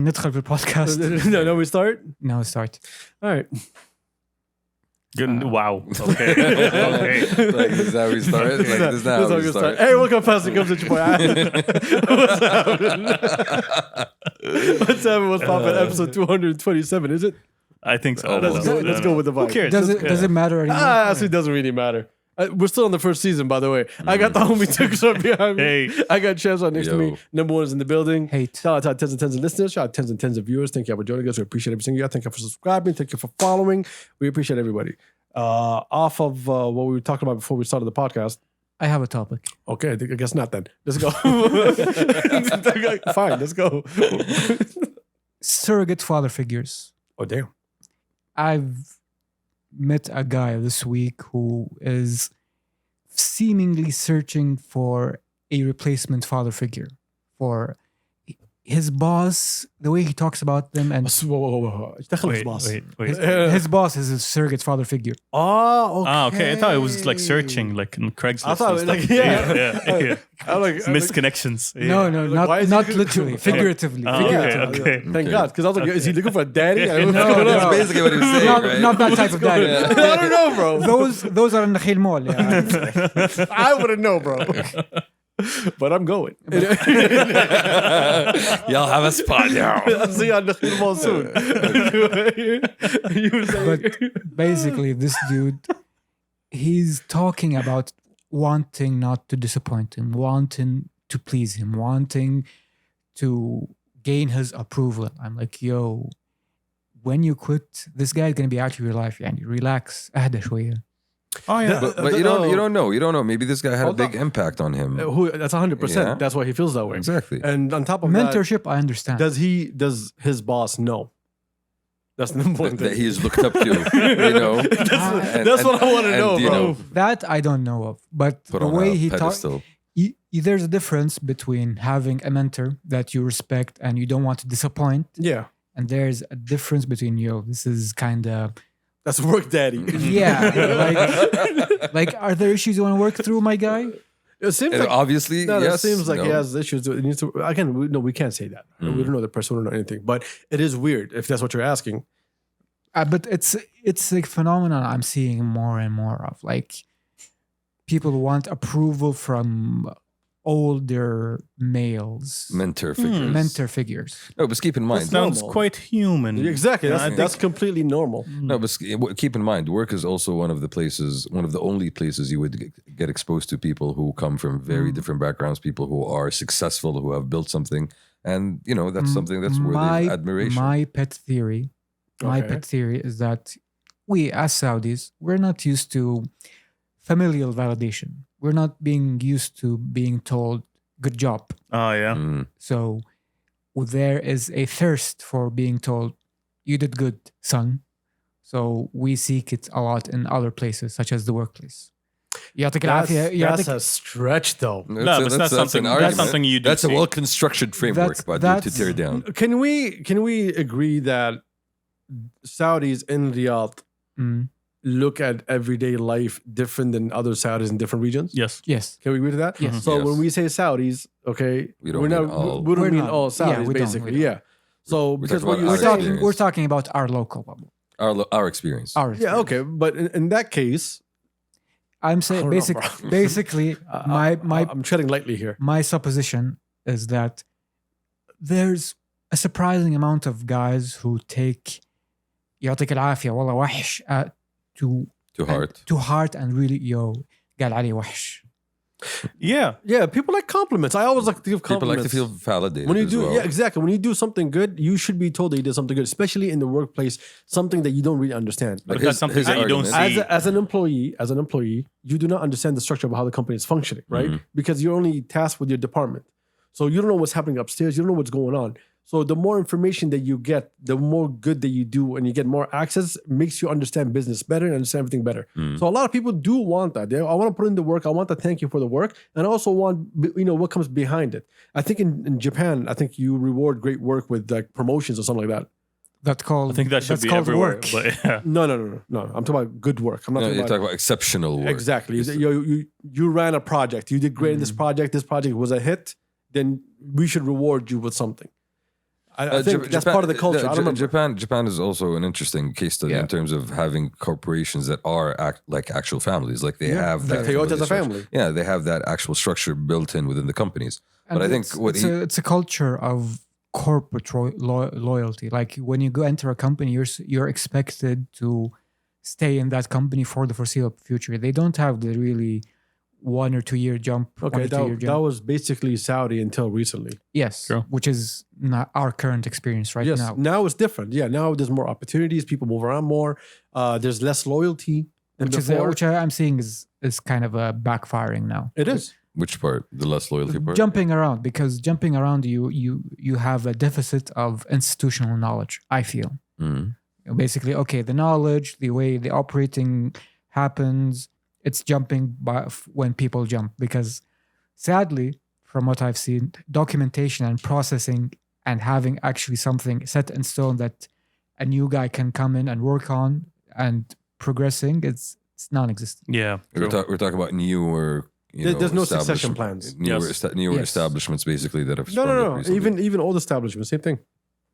ندخل في البودكاست. No, we start? No, start. All right. Good. Wow. Okay. Okay. Like, this is how we start. Like, this is how we start. Hey, welcome, Pastor Kabsa. What's happening? What's happening? What's poppin'? Episode 227, is it? I think so. Let's go with the vibe. Who cares? Does it matter anymore? Actually, it doesn't really matter. We're still in the first season, by the way. I got the homie Tuxer behind me. Hey. I got Chance on next to me. Number one is in the building. Hate. Shout out to our tens and tens of listeners. Shout out to tens and tens of viewers. Thank you for joining us. We appreciate every single year. Thank you for subscribing. Thank you for following. We appreciate everybody. Off of what we were talking about before we started the podcast. I have a topic. Okay, I guess not then. Let's go. Fine, let's go. Surrogate father figures. Oh, damn. I've met a guy this week who is seemingly searching for a replacement father figure for his boss, the way he talks about them, and his boss is a surrogate father figure. Oh, okay. Okay. I thought it was like searching, like in Craigslist. I thought it and was stuff. like, yeah. yeah. I Missed connections. Yeah. No, Like, why is not he- literally, figuratively. Oh, figuratively. okay. Thank God, because I was like, is he looking for a daddy? I don't No, know. no. That's basically what he was saying, Not, right? not that type of guy. I don't know, bro. Those are in the Khil Mall. Yeah. I wouldn't know, bro. But I'm going. Y'all have a spot now. I'll see you on the Khil Mall soon. You were saying- But basically, this dude, he's talking about wanting not to disappoint him, wanting to please him, wanting to gain his approval. I'm like, yo, when you quit, this guy's gonna be out of your life. Yani, relax, اهدى شوية. Oh yeah. But you don't know. Maybe this guy had a big impact on him. That's 100%. Yeah. That's why he feels that way. Exactly. And on top of Mentorship, I understand. that, does his boss know? That's the important That thing. he is looked up to, you know. That's what I want to know, you bro. know, That I don't know of. But put the on way a he talks, pedestal. there's a difference between having a mentor that you respect and you don't want to disappoint. Yeah. And there's a difference between, yo, this is kind of, That's work daddy. yeah, like, are there issues you want to work through, my guy? It seems And like obviously, no, yes. it seems like no. he has issues. It needs to, again, we can't say that. We don't know the person, we don't know anything. But it is weird if that's what you're asking. But it's a phenomenon I'm seeing more and more of. Like, people want approval from older males, Mentor figures. mentor figures. No, but keep in mind. Sounds normal. quite human. Exactly. I That's completely normal. No, but keep in mind, work is also one of the only places you would get exposed to people who come from very different backgrounds, people who are successful, who have built something. And, you know, that's something that's worthy of admiration. My pet theory is that we, as Saudis, we're not used to familial validation. We're not being used to being told, good job. Oh yeah. So there is a thirst for being told, you did good, son. So we seek it a lot in other places, such as the workplace. يعطيك العافية. That's a stretch, though. No, but that's something. an That's argument. something you do. That's a see. well-constructed framework, but to tear down. Can we agree that Saudis in Riyadh look at everyday life different than other Saudis in different regions? Yes. Yes. Can we agree to that? Yes. So Yes. when we say Saudis, okay, We don't we're not. mean all. We don't We're mean not. all Yeah, Saudis, we don't, basically. we don't. Yeah. So because what talking you were about our saying, experience. We're talking about our local bubble. Our experience. Our yeah, okay, but in that case, I'm saying I don't know, basically I'm treading lightly here. my supposition is that there's a surprising amount of guys who take يعطيك العافية والله وحش to heart and really قال علي وحش. Yeah. Yeah, people like compliments. I always like to give People compliments. like to feel validated when you as do, well. yeah, exactly. When you do something good, you should be told that you did something good, especially in the workplace, something that you don't really understand. But his- that's something his that you don't argument- see. As an employee, you do not understand the structure of how the company is functioning, right? Because you're only tasked with your department. So you don't know what's happening upstairs. You don't know what's going on. So the more information that you get, the more good that you do, and you get more access, makes you understand business better and understand everything better. So a lot of people do want that. I want to put in the work. I want to thank you for the work, and I also want what comes behind it. I think in Japan, I think you reward great work with like promotions or something like that. That's called. I think that should that's be called everywhere. work. But yeah. No. I'm talking about good work. I'm not No, talking you're about talking about exceptional work. exactly. You ran a project. You did great in this project. This project was a hit. Then we should reward you with something. I think that's part of the culture. I don't remember. Japan is also an interesting case study in terms of having corporations that are like actual families. Like they have that. Toyota's a family. Yeah, they have that actual structure built in within the companies. But I think it's a culture of corporate loyalty. Like when you go enter a company, you're expected to stay in that company for the foreseeable future. They don't have the really 1 or 2 year jump. Okay, that was basically Saudi until recently. Yes, True. which is not our current experience right now. Now it's different. Yeah, now there's more opportunities. People move around more. There's less loyalty than before. Which I'm seeing is kind of backfiring now. It is. which part? The less loyalty part? Jumping around, because jumping around, you have a deficit of institutional knowledge, I feel. Mm-hmm. Basically, okay, the knowledge, the way the operating happens, it's jumping when people jump. Because sadly, from what I've seen, documentation and processing and having actually something set in stone that a new guy can come in and work on and progressing, it's non-existent. Yeah. We're talking about newer. There's no succession plans. Newer establishments, basically, that have. No. Even old establishments, same thing.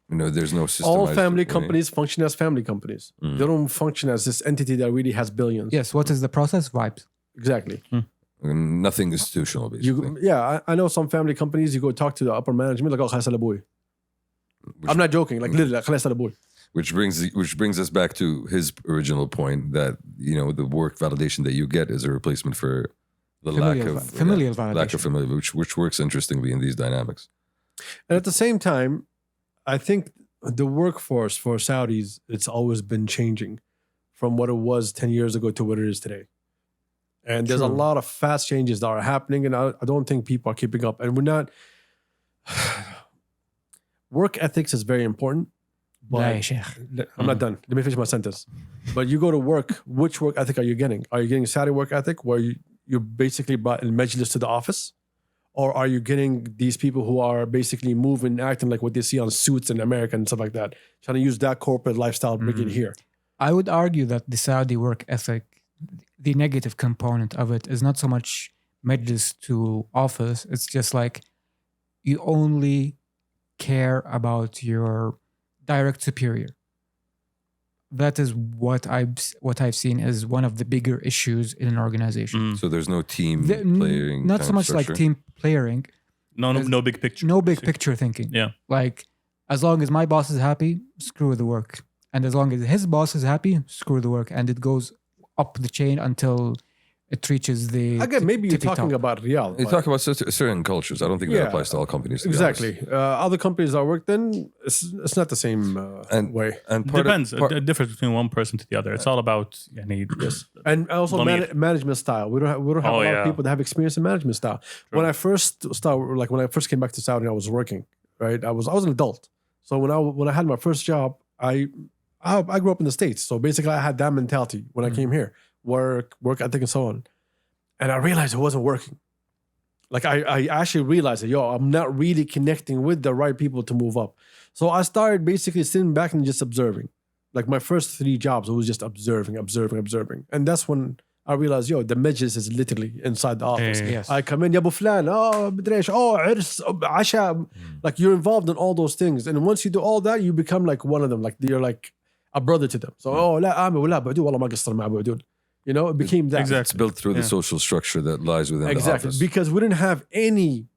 There's no system. All family companies function as family companies. Mm. They don't function as this entity that really has billions. Yes. What is the process? Vibes. Exactly. Nothing institutional, basically. I know some family companies. You go talk to the upper management, like, oh, khalas ala boy. I'm not joking. Like, literally, khalas ala boy. Which brings us back to his original point that the work validation that you get is a replacement for the familial validation, which works interestingly in these dynamics. And at the same time, I think the workforce for Saudis, it's always been changing from what it was 10 years ago to what it is today. And there's a lot of fast changes that are happening, and I don't think people are keeping up. And we're not. Work ethics is very important. But I'm not done. Let me finish my sentence. But you go to work, which work ethic are you getting? Are you getting Saudi work ethic where you basically brought in majlis to the office? Or are you getting these people who are basically moving, acting like what they see on Suits in America and stuff like that, trying to use that corporate lifestyle to bring it here? I would argue that the Saudi work ethic, the negative component of it is not so much majlis to office. It's just like you only care about your direct superior. That is what I've seen as one of the bigger issues in an organization. So there's no team playing. Not so much like team playing. No big picture. No big picture thinking. Yeah. Like, as long as my boss is happy, screw the work. And as long as his boss is happy, screw the work. And it goes up the chain until it reaches the. Again, maybe you're talking about Riyadh. You talk about certain cultures. I don't think that applies to all companies. Exactly. Other companies I worked in, it's not the same way. And depends. The difference between one person to the other. It's all about yes. And also management style. We don't have a lot of people that have experience in management style. True. When I first came back to Saudi, I was working. Right, I was an adult. So when I had my first job, I grew up in the States. So basically, I had that mentality when I came here. Work ethic and so on. And I realized it wasn't working. Like I actually realized that, I'm not really connecting with the right people to move up. So I started basically sitting back and just observing. Like my first 3 jobs, it was just observing. And that's when I realized, the majlis is literally inside the office. Yes. I come in, ya bu flan, بدريش, عرس, عشاء. Like you're involved in all those things. And once you do all that, you become like one of them. Like you're like a brother to them. So, لا أعمل ولا بعدو والله ما قصر مع بعدو. It became that. Exactly. It's built through the social structure that lies within the office. Because we didn't have any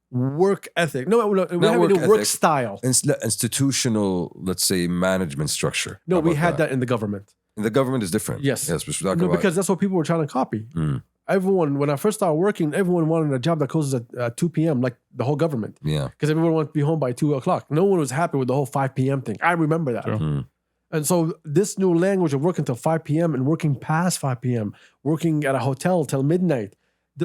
work ethic. No, we didn't have any work style. Institutional, let's say, management structure. No, we had that in the government. And the government is different. Yes. Yes, we're talking about. Because that's what people were trying to copy. Everyone, when I first started working, everyone wanted a job that closes at 2 p.m., like the whole government. Yeah. Because everyone wanted to be home by 2 o'clock. No one was happy with the whole 5 p.m. thing. I remember that. Sure. And so this new language of working till 5 p.m. and working past 5 p.m., working at a hotel till midnight,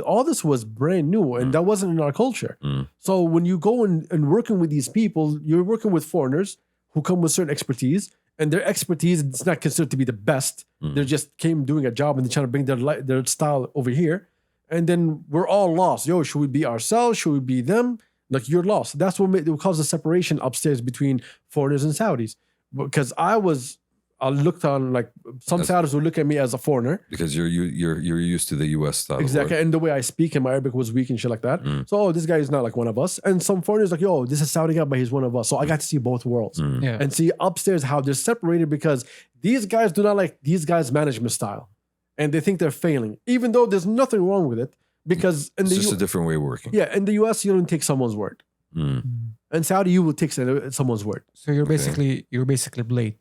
all this was brand new and that wasn't in our culture. So when you go and working with these people, you're working with foreigners who come with certain expertise, and their expertise is not considered to be the best. They just came doing a job and they're trying to bring their style over here. And then we're all lost. Should we be ourselves? Should we be them? Like, you're lost. That's what caused the separation upstairs between foreigners and Saudis. Because I are looked on like some Saudis will look at me as a foreigner. Because you're used to the U.S. style. of Exactly. work. And the way I speak and my Arabic was weak and shit like that. Mm. So, this guy is not like one of us. And some foreigners like, yo, this is Saudi guy, but he's one of us. So I got to see both worlds. Mm. Yeah. And see upstairs how they're separated because these guys do not like these guys' management style. And they think they're failing. Even though there's nothing wrong with it. Because in It's the just a different way of working. yeah, in the US, you don't take someone's word. Mm. In Saudi, you will take someone's word. So you're Okay. basically Blade.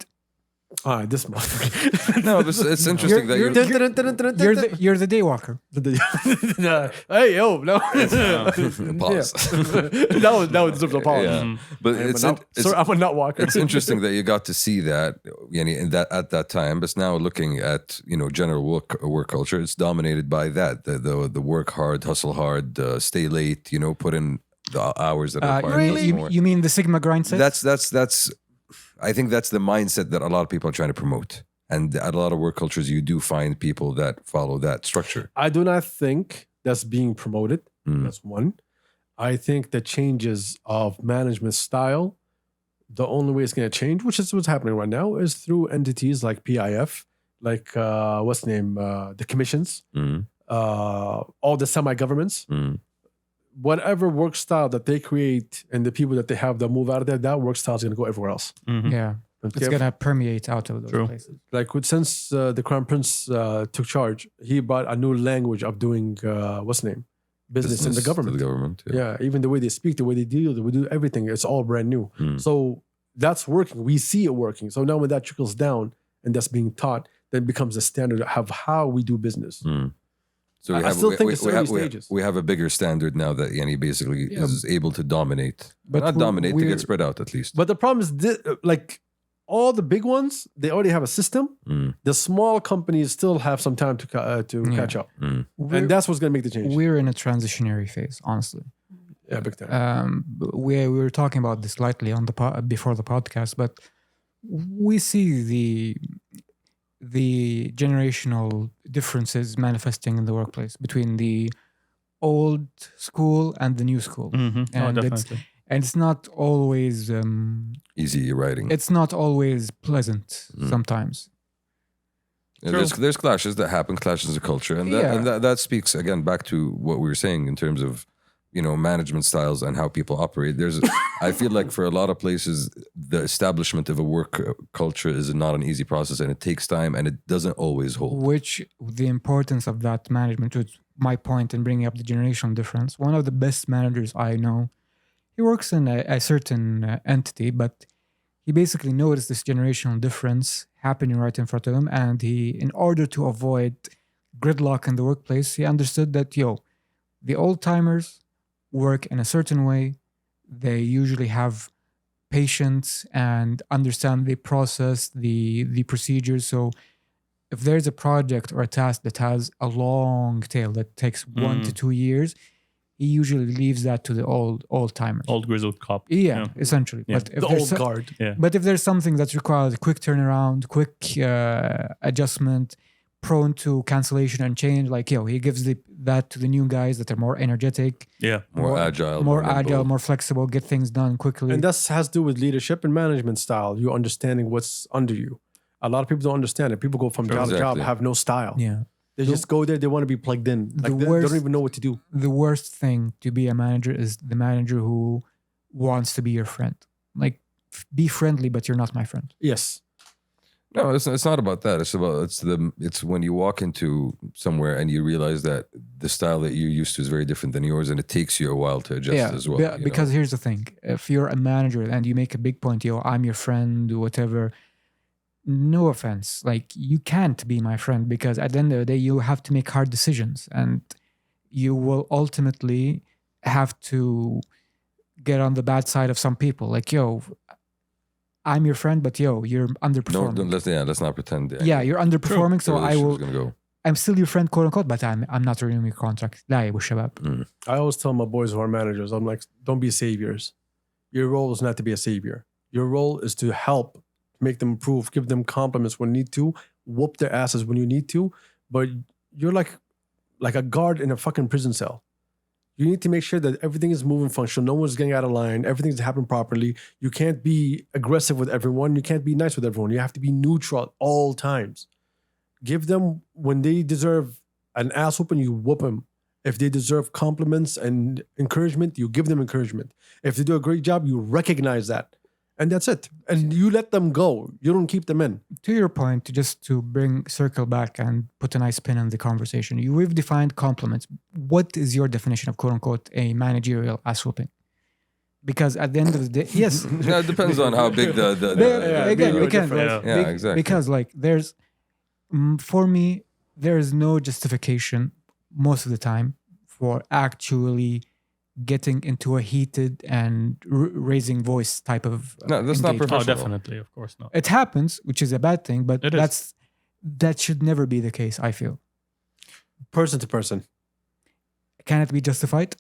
All right, this motherfucker. No, but it's interesting that you're. You're the daywalker. Hey, yo, no. Pause. that was deserves a pause. Yeah. But it's Sir, I'm a nut walker. it's interesting that you got to see that, in that at that time. But now looking at general work culture, it's dominated by that the work hard, hustle hard, stay late. Put in the hours that are required. You mean the Sigma grind set? That's. I think that's the mindset that a lot of people are trying to promote, and at a lot of work cultures, you do find people that follow that structure. I do not think that's being promoted. Mm. That's one. I think the changes of management style, the only way it's going to change, which is what's happening right now, is through entities like PIF, like what's the name, the commissions, Mm. all the semi-governments. Mm. Whatever work style that they create and the people that they have that move out of there, that work style is going to go everywhere else. Mhm. Yeah. It's Okay? gonna permeate out of those True. places. Like since the crown prince took charge, he brought a new language of doing what's the name, business in the to government. the government. Yeah, even the way they speak, the way they deal, the way they do everything, it's all brand new. Mm. So that's working. We see it working. So now when that trickles down and that's being taught, then it becomes a standard of how we do business. Mm. So I still think it's early stages. we have a bigger standard now that he basically Yeah. is able to dominate, But not dominate, to we're- get spread out at least. But the problem is, like all the big ones, they already have a system. Mm. The small companies still have some time to Yeah. catch up. Mm. And that's what's going to make the change. We're in a transitionary phase, honestly. Yeah, big time. We were talking about this lightly on before the podcast, but we see the generational differences manifesting in the workplace between the old school and the new school, Mhm. Oh, And it's- definitely. and it's not always Easy writing. it's not always pleasant Mm. sometimes. Yeah, there's clashes that happen, clashes of culture, and that speaks again back to what we were saying in terms of management styles and how people operate. I feel like for a lot of places, the establishment of a work culture is not an easy process, and it takes time, and it doesn't always hold. Which the importance of that management, which my point in bringing up the generational difference. One of the best managers I know, he works in a certain entity, but he basically noticed this generational difference happening right in front of him, and he, in order to avoid gridlock in the workplace, he understood that the old timers work in a certain way. They usually have patience and understand the process, the procedures. So if there's a project or a task that has a long tail that takes 1 to 2 years, he usually leaves that to the old timers. Old grizzled cop. Yeah, essentially. Yeah. But if The there's old guard. but if there's something that requires a quick turnaround, quick adjustment, prone to cancellation and change, like he gives that to the new guys that are more energetic, Yeah. More agile, more nimble. agile, more flexible, get things done quickly. And that has to do with leadership and management style. You understanding what's under you. A lot of people don't understand it. People go from job to job, Exactly. have no style. yeah. They just go there. They want to be plugged in. Like they worst- don't even know what to do. The worst thing to be a manager is the manager who wants to be your friend. Like, be friendly, but you're not my friend. Yes. No, it's not about that. It's when you walk into somewhere and you realize that the style that you're used to is very different than yours, and it takes you a while to adjust as well. Because here's the thing: if you're a manager and you make a big point, I'm your friend, or whatever. No offense, like you can't be my friend because at the end of the day, you have to make hard decisions, and you will ultimately have to get on the bad side of some people. Like, I'm your friend, but you're underperforming. Let's not pretend. Yeah, you're underperforming, so I will. Gonna go. I'm still your friend, quote unquote, but I'm not renewing your contract. لا يا أبو الشباب. I always tell my boys who are managers, I'm like, don't be saviors. Your role is not to be a savior. Your role is to help, make them improve, give them compliments when you need to, whoop their asses when you need to. But you're like a guard in a fucking prison cell. You need to make sure that everything is moving functional. No one's getting out of line. Everything's happening properly. You can't be aggressive with everyone. You can't be nice with everyone. You have to be neutral at all times. Give them, when they deserve an ass whooping, you whoop them. If they deserve compliments and encouragement, you give them encouragement. If they do a great job, you recognize that. And that's it. And you let them go. You don't keep them in. To your point, just to circle back and put a nice spin on the conversation, we've defined compliments. What is your definition of quote unquote a managerial ass whooping? Because at the end of the day, yes. Yeah, it depends on how big the again, we can. Yeah. Exactly. Because like for me, there is no justification most of the time for actually getting into a heated and raising voice type of No, that's not engagement. Oh, professional. definitely. Of course not. It happens, which is a bad thing, but It is. that should never be the case, I feel. Person to person. Can it be justified?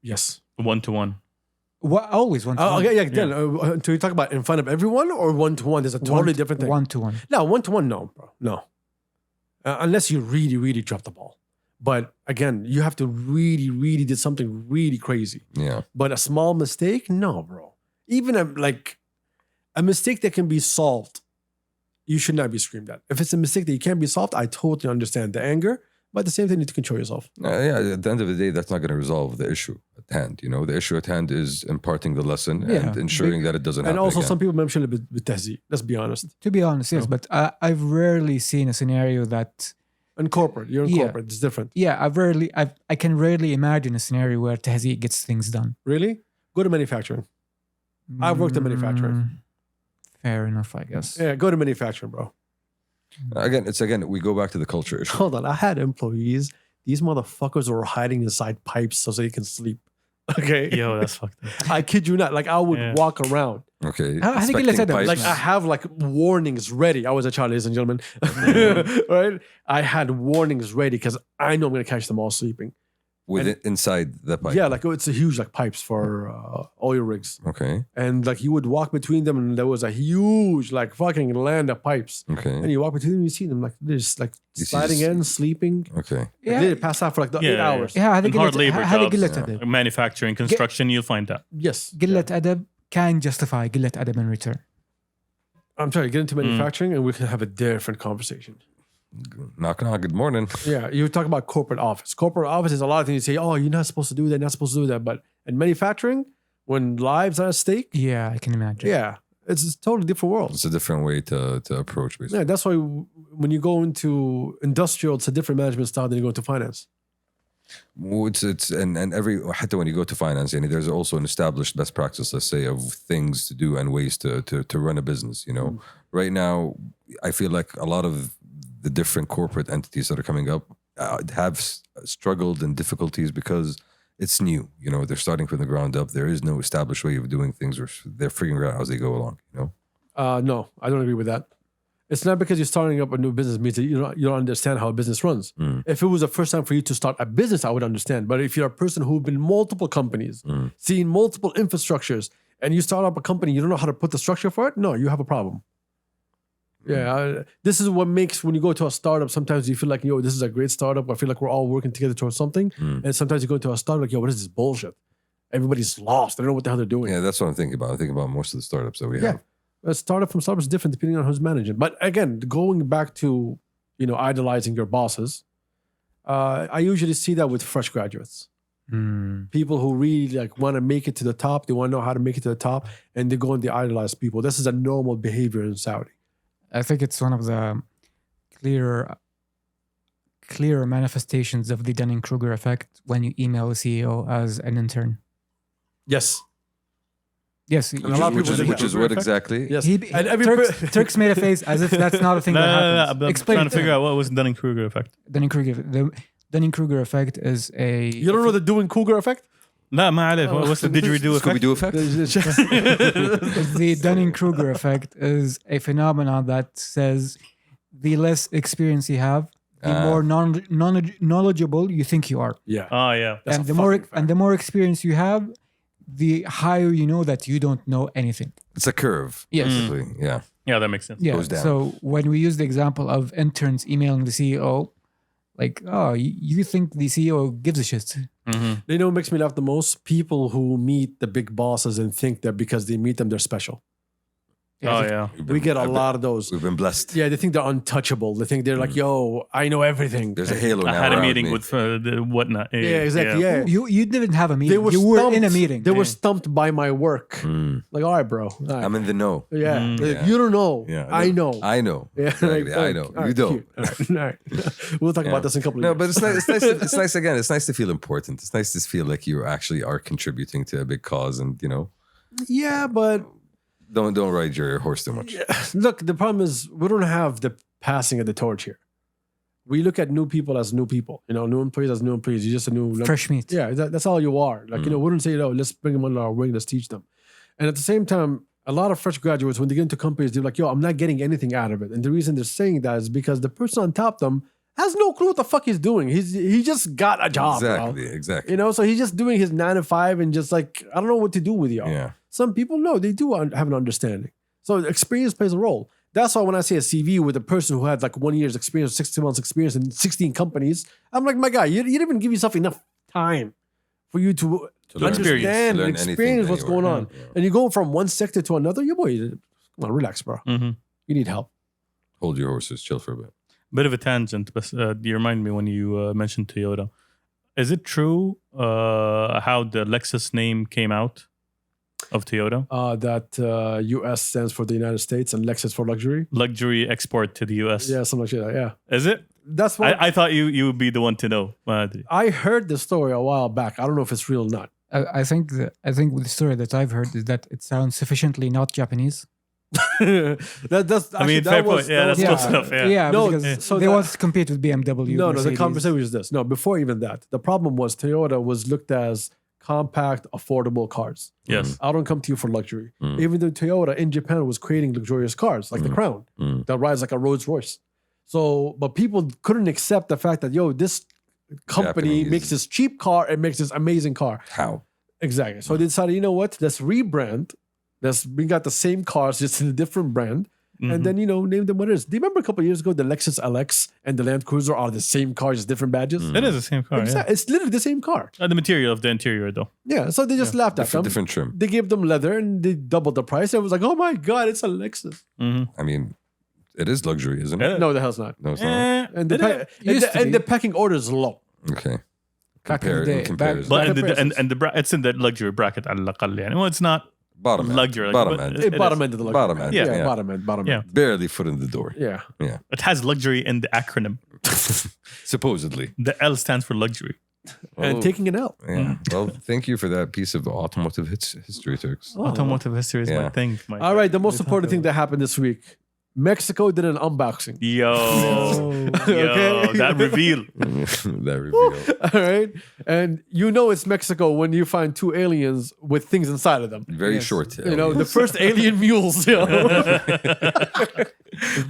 Yes. One-to-one. Always one to Oh, one. okay, yeah. Then, until you talk about in front of everyone or one-to-one, there's a totally different thing. One to one. No, one-to-one, no, bro. No. Unless you really, really drop the ball. But again, you have to really, really did something really crazy. Yeah. But a small mistake, no, bro. Even a mistake that can be solved, you should not be screamed at. If it's a mistake that you can't be solved, I totally understand the anger. But at the same time, you need to control yourself. Yeah, at the end of the day, that's not going to resolve the issue at hand. You know, the issue at hand is imparting the lesson and ensuring that it doesn't happen And also, again. some people mention it with tahzi. Let's be honest. To be honest, yes, but I've rarely seen a scenario that. In corporate, you're in Yeah. corporate. It's different. Yeah, I can rarely imagine a scenario where tahzi gets things done. Really? Go to manufacturing. I've worked in manufacturing. Fair enough, I guess. Yeah, go to manufacturing, bro. Again, we go back to the culture issue. Hold on. I had employees. These motherfuckers were hiding inside pipes so they can sleep. Okay. Yo, that's fucked up. I kid you not. Like I would Yeah. walk around. Okay. How do you get inspecting that? pipes. Like I have like warnings ready. I was a child, ladies and gentlemen. Right? I had warnings ready because I know I'm gonna catch them all sleeping. Inside the pipe. Yeah, like it's a huge like pipes for oil rigs. Okay. And like you would walk between them and there was a huge like fucking land of pipes. Okay. And you walk between them, you see them like they're just like You see sliding just- in, sleeping. Okay. Like, they pass out for like the 8 Yeah. hours. Yeah, And hard labor هذه jobs. قلة أدب. Manufacturing, construction, you'll find that. Yes. قلة أدب can justify قلة أدب in return. I'm trying to get into manufacturing and we can have a different conversation. Knock knock. Good morning. Yeah, you talk about corporate office. Corporate office is a lot of things you say, oh, you're not supposed to do that, not supposed to do that. But in manufacturing, when lives are at stake, Yeah, I can imagine. yeah, it's a totally different world. It's a different way to approach basically. Yeah, that's why when you go into industrial, it's a different management style than you go into finance. Well, it's and every حتى when you go to finance, there's also an established best practice, let's say, of things to do and ways to run a business. You know, right now, I feel like a lot of the different corporate entities that are coming up have struggled and difficulties because it's new. You know, they're starting from the ground up. There is no established way of doing things, or they're figuring it out as they go along. You know, No, I don't agree with that. It's not because you're starting up a new business means that you don't understand how a business runs. If it was the first time for you to start a business, I would understand. But if you're a person who's been multiple companies, seeing multiple infrastructures, and you start up a company, you don't know how to put the structure for it, no, you have a problem. Yeah, this is what makes when you go to a startup, sometimes you feel like, yo, this is a great startup. I feel like we're all working together towards something. And sometimes you go into a startup like, yo, what is this bullshit? Everybody's lost. They don't know what the hell they're doing. yeah, that's what I'm thinking about. I think about most of the startups that we Yeah. have. A startup from startup is different depending on who's managing. But again, going back to, idolizing your bosses, I usually see that with fresh graduates. People who really want to make it to the top, they want to know how to make it to the top, and they go and they idolize people. This is a normal behavior in Saudi. I think it's one of the clearer manifestations of the Dunning-Kruger effect when you email a CEO as an intern. Yes. Yes, a lot of Which people is, do which that. is what exactly? Yes. and every Turks made a face as if that's not a thing No, that no, no, happens. I'm Explain trying to figure out what was the Dunning-Kruger effect. The Dunning-Kruger effect is a... You don't know the Dunning-Kruger effect? لا ما أعرف. What's the didgeridoo effect? Scooby-Doo effect? The Dunning-Kruger effect is a phenomenon that says the less experience you have, the more knowledgeable you think you are. Yeah. Oh, yeah. That's And a the more fucking fact. and the more experience you have, the higher you know that you don't know anything. It's a curve. Yes. Basically. Yeah. Yeah, that makes sense. Yeah. Goes down. So when we use the example of interns emailing the CEO, Like, oh, you think the CEO gives a shit? You know what makes me laugh the most? People who meet the big bosses and think that because they meet them, they're special. Oh yeah. We get a lot of those. We've been blessed. Yeah, they think they're untouchable. They think they're like, yo, I know everything. There's a halo I now had a around meeting me. with the whatnot. Yeah, exactly. Yeah. You didn't have a meeting. They were You were stumped. in a meeting. They were stumped by my work. Like, all right, bro. All right. I'm in the know. Yeah. Yeah. You don't know. Yeah, I know. I know. Yeah, Exactly. I know. all You don't. cute. All right. All right. We'll talk about this in a couple of No, years. but it's nice. It's nice. It's nice again. It's nice to feel important. It's nice to feel like you actually are contributing to a big cause, and Yeah, but don't ride your horse too much. look, the problem is we don't have the passing of the torch here. We look at new people as new people. New employees as new employees. You're just a new fresh meat. Yeah, that's all you are. Like, we wouldn't say, let's bring them under our wing, let's teach them. And at the same time, a lot of fresh graduates, when they get into companies, they're like, yo, I'm not getting anything out of it. And the reason they're saying that is because the person on top of them has no clue what the fuck he's doing. He just got a job, Exactly. bro. So he's just doing his 9 to 5 and just like, I don't know what to do with y'all. Yeah. Some people, no, they do have an understanding. So experience plays a role. That's why when I say a CV with a person who had like 1 year's experience, 16 months experience in 16 companies, I'm like, my guy, you didn't even give yourself enough time for you to learn. understand To and learn experience what's anything going on. anywhere. Yeah. And you go from one sector to another, your boy, come on, relax, bro. Mm-hmm. You need help. Hold your horses. Chill for a bit. Bit of a tangent, but you remind me when you mentioned Toyota. Is it true how the Lexus name came out of Toyota? That US stands for the United States and Lexus for luxury. Luxury export to the US. Yeah, something like that. Yeah. Is it? That's what I thought you would be the one to know. I heard the story a while back. I don't know if it's real or not. I think the story that I've heard is that it sounds sufficiently not Japanese. That's I mean, actually, fair point. Yeah, that's close enough. Yeah. Yeah, No, because so they that- want to compete with BMW. No, the Mercedes. conversation was this. No, before even that, the problem was Toyota was looked as compact, affordable cars. Yes. I don't come to you for luxury. Even though Toyota in Japan was creating luxurious cars like the Crown that rides like a Rolls Royce. So, but people couldn't accept the fact that, this company Japanese. makes this cheap car and makes this amazing car. How? Exactly. So they decided, you know what? Let's rebrand. Let's bring out the same cars, just in a different brand. And then, name them what it is. Do you remember a couple of years ago, the Lexus LX and the Land Cruiser are the same cars, just different badges? It is the same car. Exactly. It's literally the same car. Yeah. The material of the interior, though. Yeah. So they just laughed at them. Different trim. They gave them leather and they doubled the price. It was like, oh my God, it's a Lexus. I mean, it is luxury, isn't it? No, the hell's not. No, it's not. And the, Used to be. the pecking order is low. Okay. Back in the day, in comparison. But Comparisons. it's in the luxury bracket. Well, it's not Bottom end. luxury. Bottom but end. it Bottom is. end of the luxury. Bottom end. Yeah. Bottom end. Bottom Yeah. end. Barely foot in the door. Yeah. It has luxury in the acronym. Supposedly. The L stands for luxury. And Oh, taking it out. Yeah. Well, thank you for that piece of automotive history, Turks. Automotive history is my Yeah. thing. All right. The most important thing that happened this week. Mexico did an unboxing. Yo, Okay. that reveal. That reveal. All right. And it's Mexico when you find 2 aliens with things inside of them. Very short. The first alien mules.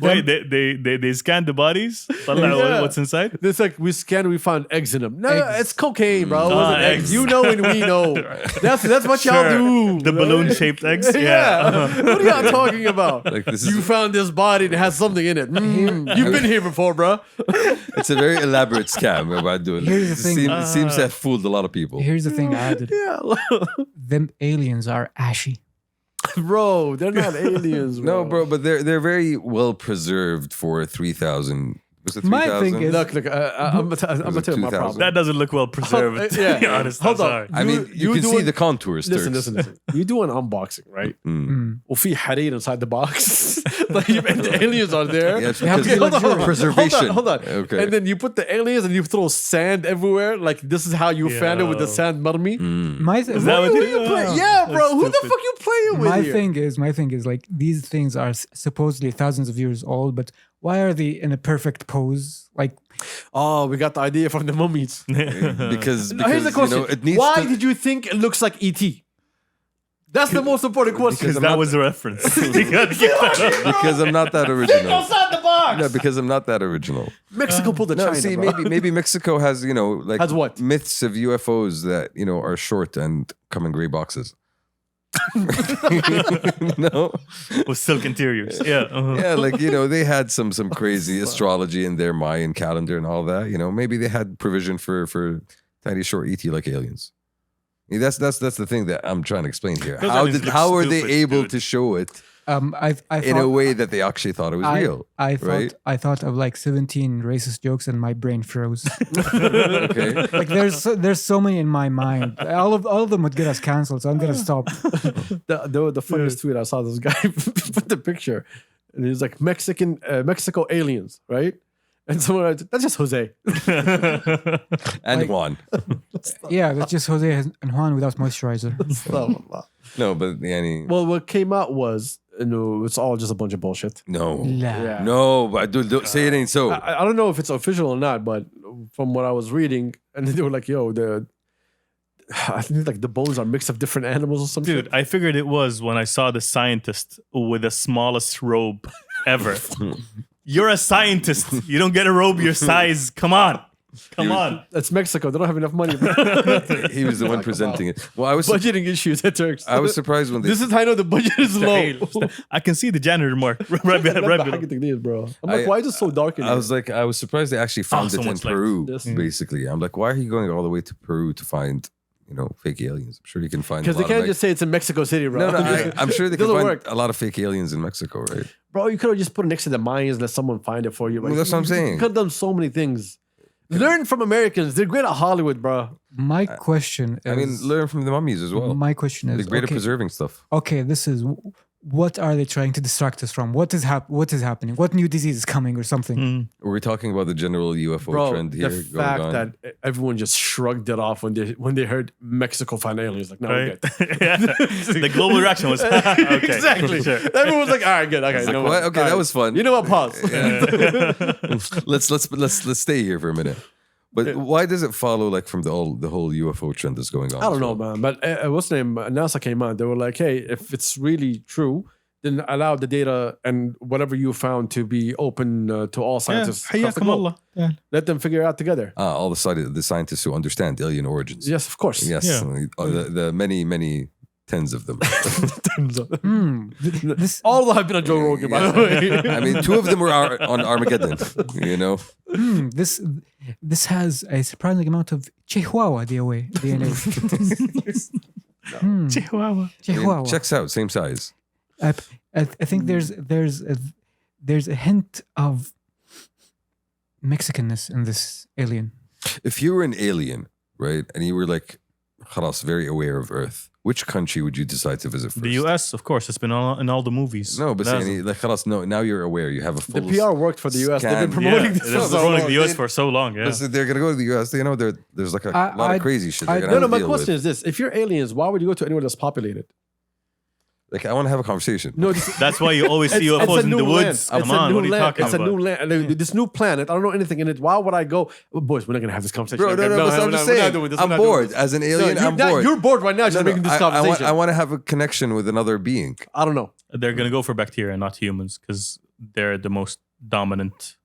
Wait, they scanned the bodies. Yeah. What's inside? It's like we scanned, we found eggs in them. No, Eggs. it's cocaine, bro. It wasn't eggs. eggs. You know and we know. That's what y'all do. The right? balloon-shaped eggs. Yeah. What are y'all talking about? Like this You is found this body that has something in it. You've been here before, bro. it's a very elaborate scam about doing. Here's the It thing. seems to have fooled a lot of people. Here's the thing I added. Yeah. Them aliens are ashy. Bro, they're not aliens, bro. No, bro, but they're very well preserved for 3,000. Was it My 3,000? thing is- Look, I'm going to tell you my 2000? problem. That doesn't look well preserved. Yeah. To be honest, Hold I'm on. sorry. I mean, you can do see it- the contours. Listen. Turks. You do an unboxing, right? وفي حرير inside the box. Like, and the aliens are there. Yeah, it's have because to be luxurious. preservation. Hold on. Okay. And then you put the aliens and you throw sand everywhere. Like, this is how you found it with the Yo. sand marmy. My Is that what Who it you is? play? Oh, Yeah, bro. that's Who the stupid. fuck you playing with here? my thing is like these things are supposedly thousands of years old, but why are they in a perfect pose? Like, Oh, we got the idea from the mummies. because Now, here's the question. it needs Why to, did you think it looks like E.T.? That's the most important question. Because I'm that not- was the reference. You gotta get that up. because I'm not that Think original. outside the box. No, because I'm not that original. Mexico pulled the No, China, see, bro. maybe Mexico has like Has what? myths of UFOs that are short and come in gray boxes. No. With silk interiors. Yeah. Yeah, like they had some crazy astrology in their Mayan calendar and all that. Maybe they had provision for tiny short ET like aliens. That's the thing that I'm trying to explain here. Those aliens look How are they stupid, able dude. to show it I in thought, a way that they actually thought it was real? right? I thought of like 17 racist jokes and my brain froze. Okay. Like there's so many in my mind. All of them would get us canceled, so I'm gonna stop. The funniest tweet I saw, this guy put the picture, and he's like Mexico aliens, right? And someone writes, that's just Jose. And Juan. Yeah, that's just Jose and Juan without moisturizer. No, but Well, what came out was, it's all just a bunch of bullshit. no. Yeah. No, but don't say it ain't so. I don't know if it's official or not, but from what I was reading, and they were like, yo, I think like the bones are mixed of different animals or something. Dude, I figured it was when I saw the scientist with the smallest robe ever. You're a scientist. You don't get a robe your size. Come on. Come on. That's Mexico. They don't have enough money. He was the one presenting it. Well, I was Budgeting issues at Turks. I was surprised when they This is how I know the budget is low. I can see the janitor mark right behind. Bro. I'm like, why is it so dark in here? I was surprised they actually found so it in much light. Peru. Yes. Basically, I'm like, why are you going all the way to Peru to find fake aliens? I'm sure you can find. Because they can't just say it's in Mexico City, bro. No, I'm sure they can doesn't find work. a lot of fake aliens in Mexico, right? Bro, you could have just put it next to the Mayans, let someone find it for you. Well, that's what I'm saying. You could have done so many things. Learn from Americans. They're great at Hollywood, bro. My question is, I mean, learn from the mummies as well. my question is, They're great at okay, preserving stuff. okay, this is what are they trying to distract us from? What is happening? What new disease is coming or something? Were we talking about the general UFO Bro, trend here the going fact on? that everyone just shrugged it off when they heard Mexico find aliens. Like, no, we're Right? good. Yeah. The global reaction was okay. Exactly. Sure. Everyone was like, all right, good. Okay, Like, no what? worries. Okay, All that right. was fun. You know what? Pause. Let's stay here for a minute. But why does it follow like from the whole UFO trend that's going on? I don't as know, well? man. But what's the name? NASA came out. They were like, hey, if it's really true, then allow the data and whatever you found to be open to all scientists. across the globe. Yeah. Let them figure it out together. All the scientists who understand alien origins. Yes, of course. Yes, Yeah. the many tens of them. This All of them have been on Joe Rogan, by the way. I mean, 2 of them were on Armageddon. this has a surprising amount of Chihuahua DNA. Chihuahua. Chihuahua. Checks out, same size. I think there's a hint of Mexicanness in this alien. If you were an alien, right, and you were like, khalas, very aware of Earth, which country would you decide to visit first? The US, of course. It's been in all the movies. No, but That's- saying like, khalas, no, now you're aware. You have a The full. PR worked for the US. They've been scan. promoting yeah, this they've for been so promoting long. the US for so long. Yeah. Listen, they're gonna go to the US. There's like a lot I- of crazy shit. I- They're No, gonna no, have to my deal question with. is this. If you're aliens, why would you go to anywhere that's populated? Like, I want to have a conversation. No, That's why you always see it's UFOs a in new the land. woods. It's Come a on, new what are you land. talking It's a about? new land. This new planet. I don't know anything in it. Why would I go? Oh, boys, we're not gonna have this conversation. Bro, no, Okay, but I'm we're just not saying, doing this. I'm We're not doing bored. this. As an alien, No, I'm bored. You're bored right now. Just making this conversation. I want to have a connection with another being. I don't know. They're gonna go for bacteria, not humans, because they're the most dominant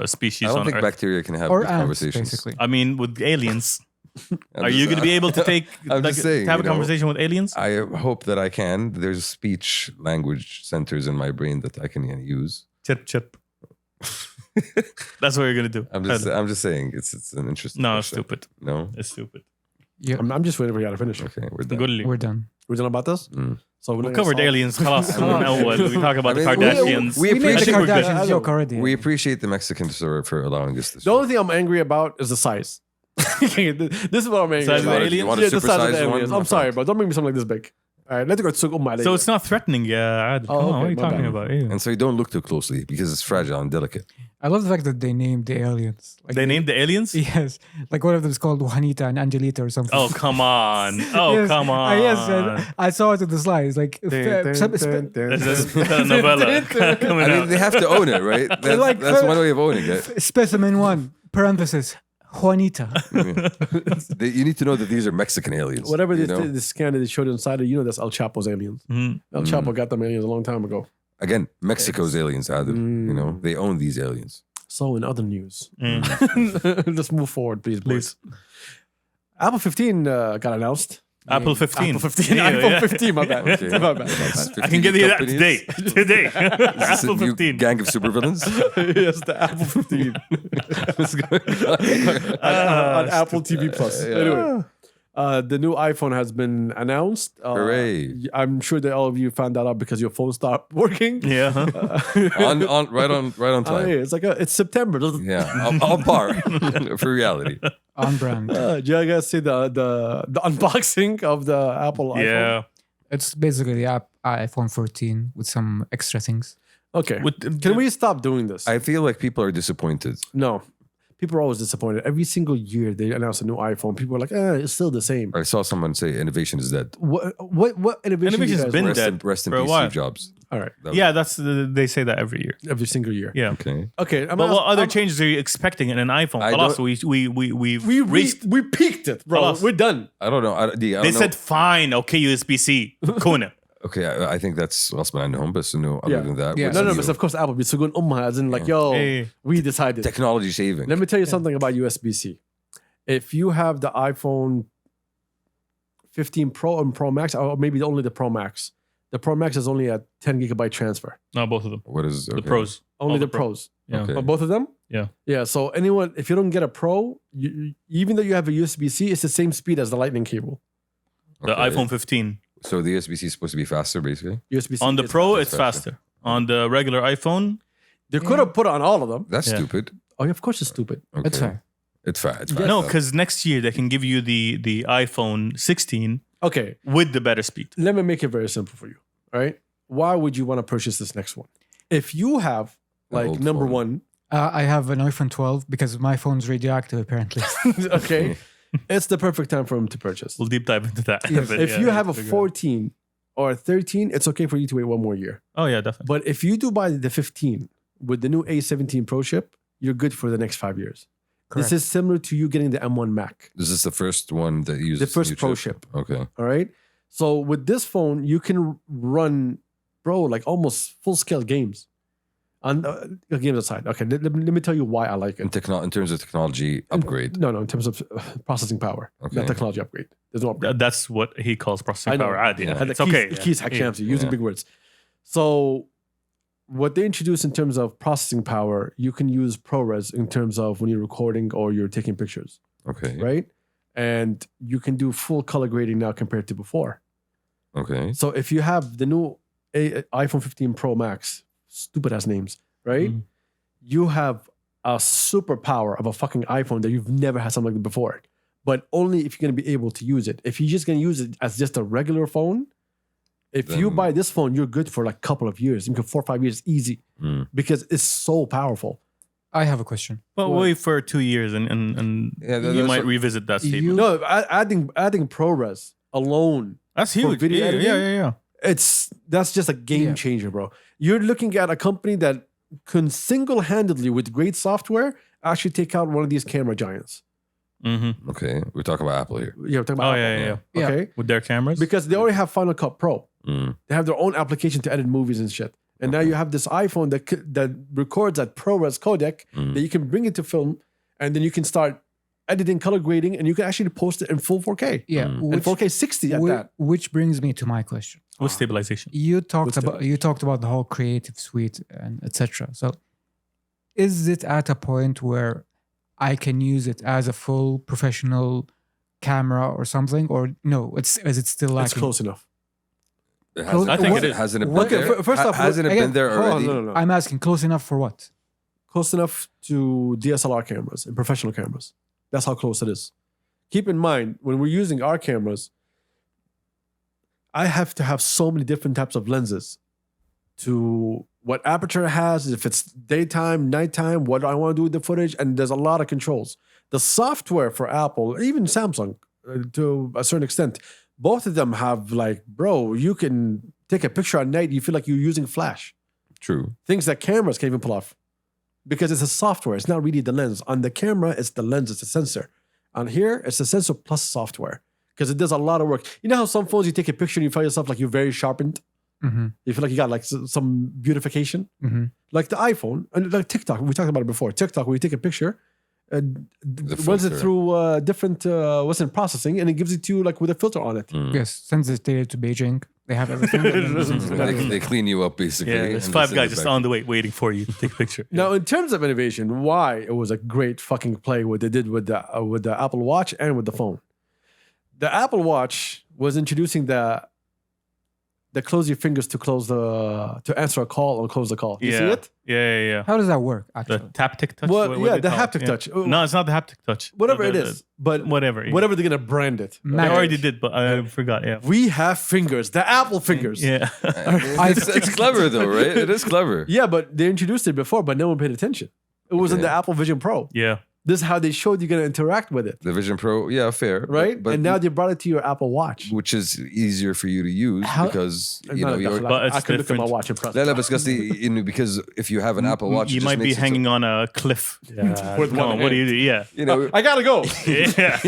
species I don't on think Earth. bacteria can have Or good ants, conversations. basically. I mean, with aliens, I'm are just- you gonna be able to take I'm just saying, to have a you know, conversation with aliens? I hope that I can. There's speech language centers in my brain that I can use. Chirp, chirp. That's what you're gonna do. I'm just saying it's an interesting. No, it's question. stupid. No. It's stupid. Yeah, I'm just waiting for you to finish. Okay, we're done. Good. we're done. We're done about this. Mm. So We covered aliens. خلاص. We talk about I the mean, Kardashians. we We made the appreciate- we're good. Kardashians joke already. We appreciate the Mexicans for allowing us to. The only thing I'm angry about is the size. This is what I'm angry Size of about. the aliens? You want Yeah, a the size of the supersized one? aliens. I'm sorry, but don't make me something like this big. All right, let's go to So it's not threatening, yeah. Adil. Oh, Come on, okay, what are you my talking bad. about? Yeah. And so you don't look too closely because it's fragile and delicate. I love the fact that they named the aliens. Like They named the aliens? Yes, like one of them is called Juanita and Angelita or something. Oh, come on. Oh, Yes, come on. yes, I saw it in the slides. Like This is a novella. I mean, they have to own it, right? That's, Like, that's one way of owning it. specimen 1 parenthesis Juanita. You need to know that these are Mexican aliens. Whatever you this, know? this scan that they showed inside it, that's El Chapo's aliens. Mhm. El Chapo got them aliens a long time ago. Again, Mexico's aliens, Adam. You know, they own these aliens. So in other news, Mm. let's move forward, please, boys. Apple 15 got announced. Apple 15. Apple 15. Yeah, iPhone yeah. 15, my bad. Okay. My bad. I can give you that today. Today. Is this a Apple new 15. gang of supervillains? Yes, the Apple 15 What's going on Apple TV Plus. Anyway, the new iPhone has been announced. Hooray. I'm sure that all of you found that out because your phone stopped working. Yeah. Right on Yeah, time. it's like it's September. Yeah, on par for reality. On brand. Do you guys see the unboxing of the Apple iPhone? Yeah. It's basically the iPhone 14 with some extra things. Okay. With- Can we stop doing this? I feel like people are disappointed. No. People are always disappointed. Every single year they announce a new iPhone. People are like, it's still the same. I saw someone say innovation is dead. What innovation? Innovation's you guys been want? dead Rest in for a peace, while. Steve Jobs. All right. Yeah, they say that every year. Every single year. Yeah. Okay. Okay. But what other changes are you expecting in an iPhone? I خلاص, don't- we reached. we peaked it, bro. خلاص. We're done. I don't know. I don't They know. said fine, okay, USB-C. Kuna. Okay, I think that's غصب عنهم, but no, other Yeah. than that, Yeah. what's No, the but deal? of course Apple is so good. As in like, yo, Hey. we decided. Technology saving. Let me tell you something about USB-C. If you have the iPhone 15 Pro and Pro Max, or maybe only the Pro Max, the Pro Max is only a 10 gigabyte transfer. No, both of them. What is The okay. pros. Only All the the Pro. Pros. Yeah. Okay. Both of them? Yeah. Yeah. So anyone, if you don't get a Pro, even though you have a USB-C, it's the same speed as the Lightning cable. The Okay. iPhone 15. So the USB-C is supposed to be faster, basically. USB-C On the is Pro, faster. it's faster. On the regular iPhone, They could have put it on all of them. That's Yeah. stupid. Oh, yeah, of course it's stupid. Okay. It's fair. It's fair. It's fair. no, because next year they can give you the iPhone 16 Okay, with the better speed. let me make it very simple for you. All right. Why would you want to purchase this next one? If you have An like old number phone. one, I have an iPhone 12 because my phone's radioactive apparently. okay, it's the perfect time for him to purchase. We'll deep dive into that. Yes. But If yeah, you have a figure it out. 14 or a 13, it's okay for you to wait one more year. Oh, yeah, definitely. But if you do buy the 15 with the new A17 Pro chip, you're good for the next 5 years. Correct. This is similar to you getting the M1 Mac, This is the first one that uses the first new Pro chip. chip. Okay. All right. So with this phone, you can run, bro, like almost full scale games. On games aside, okay. Let me tell you why I like it. In terms of technology upgrade. No, in terms of processing power, Okay. not technology upgrade. There's no upgrade. That's what he calls I processing know. power. عادي. Yeah. And It's the keys, okay. the keys hack Yeah. using Yeah. big words. So what they introduced in terms of processing power, you can use ProRes in terms of when you're recording or you're taking pictures, Okay. right? And you can do full color grading now compared to before. Okay. So if you have the new iPhone 15 Pro Max, stupid ass names, right? Mhm. You have a superpower of a fucking iPhone that you've never had something like that before. But only if you're going to be able to use it. If you're just going to use it as just a regular phone, if you Then- buy this phone, you're good for like a couple of years. You can 4 or 5 years easy Mm. because it's so powerful. I have a question. But What? wait for 2 years and Yeah, you that's might what- revisit that You- statement. No, adding ProRes alone, That's huge. video Yeah, editing? yeah. that's just a game Yeah. changer, bro. You're looking at a company that can single-handedly with great software actually take out one of these camera giants. Mm-hmm. Okay. We're talking about Apple here. Yeah, we're talking Oh, about yeah, Apple. yeah, yeah. Okay. With their cameras? Because they already have Final Cut Pro. Mm. They have their own application to edit movies and shit. And now you have this iPhone that records at ProRes codec Mm. that you can bring it to film, and then you can start editing, color grading, and you can actually post it in full 4K. Yeah, Mm. And which, 4K 60 at whi- that. which brings me to my question. With stabilization. You talked What's about the whole creative suite and etc. So, is it at a point where I can use it as a full professional camera or something, or no? Is it still lacking? It's close enough. I think it is. Hasn't it been What- there? first off, hasn't it again, been there Hold on, already? no. I'm asking close enough for what? Close enough to DSLR cameras and professional cameras. That's how close it is. Keep in mind, when we're using our cameras, I have to have so many different types of lenses to what aperture has, if it's daytime, nighttime, what do I want to do with the footage, and there's a lot of controls. The software for Apple, even Samsung, to a certain extent, both of them have like, bro, you can take a picture at night, you feel like you're using flash. True. Things that cameras can't even pull off because it's a software. It's not really the lens. On the camera, it's the lens, it's a sensor. On here, it's a sensor plus software because it does a lot of work. You know how some phones you take a picture and you find yourself like you're very sharpened? Mm-hmm. You feel like you got like some beautification? Mm-hmm. Like the iPhone and like TikTok. We talked about it before. TikTok, when you take a picture runs it filter. through different processing, and it gives it to you like with a filter on it. Yes, sends this data to Beijing. They have everything. They clean you up basically. Yeah, there's and 5 they guys send it just back. on the way waiting for you to take a picture. Now, in terms of innovation, why it was a great fucking play what they did with the Apple Watch and with the phone. The Apple Watch was introducing the close your fingers to answer a call or close the call. You see it? Yeah. How does that work, The actually? haptic touch. Well, what yeah, they the call it? haptic Yeah. touch. No, it's not the haptic touch. Whatever The- it the- is, but whatever. Yeah. whatever they're gonna brand it. They Magic. already did, but I forgot. Yeah. We have fingers, the Apple fingers. Yeah. It's clever though, right? It is clever. Yeah, but they introduced it before, but no one paid attention. It was in Okay. the Apple Vision Pro. Yeah. This is how they showed you're gonna interact with it, The Vision Pro, yeah, fair, right? But and now they brought it to your Apple Watch. which is easier for you to use How- because It's you not know like you're. that, like, But it's I can look at my different. watch and press. لا لا بس قصدي إنه because if you have an Apple Watch, You it just might be makes it so- hanging on a cliff. Yeah. With Come one on, what do you do? Yeah. you know, I gotta go. Yeah.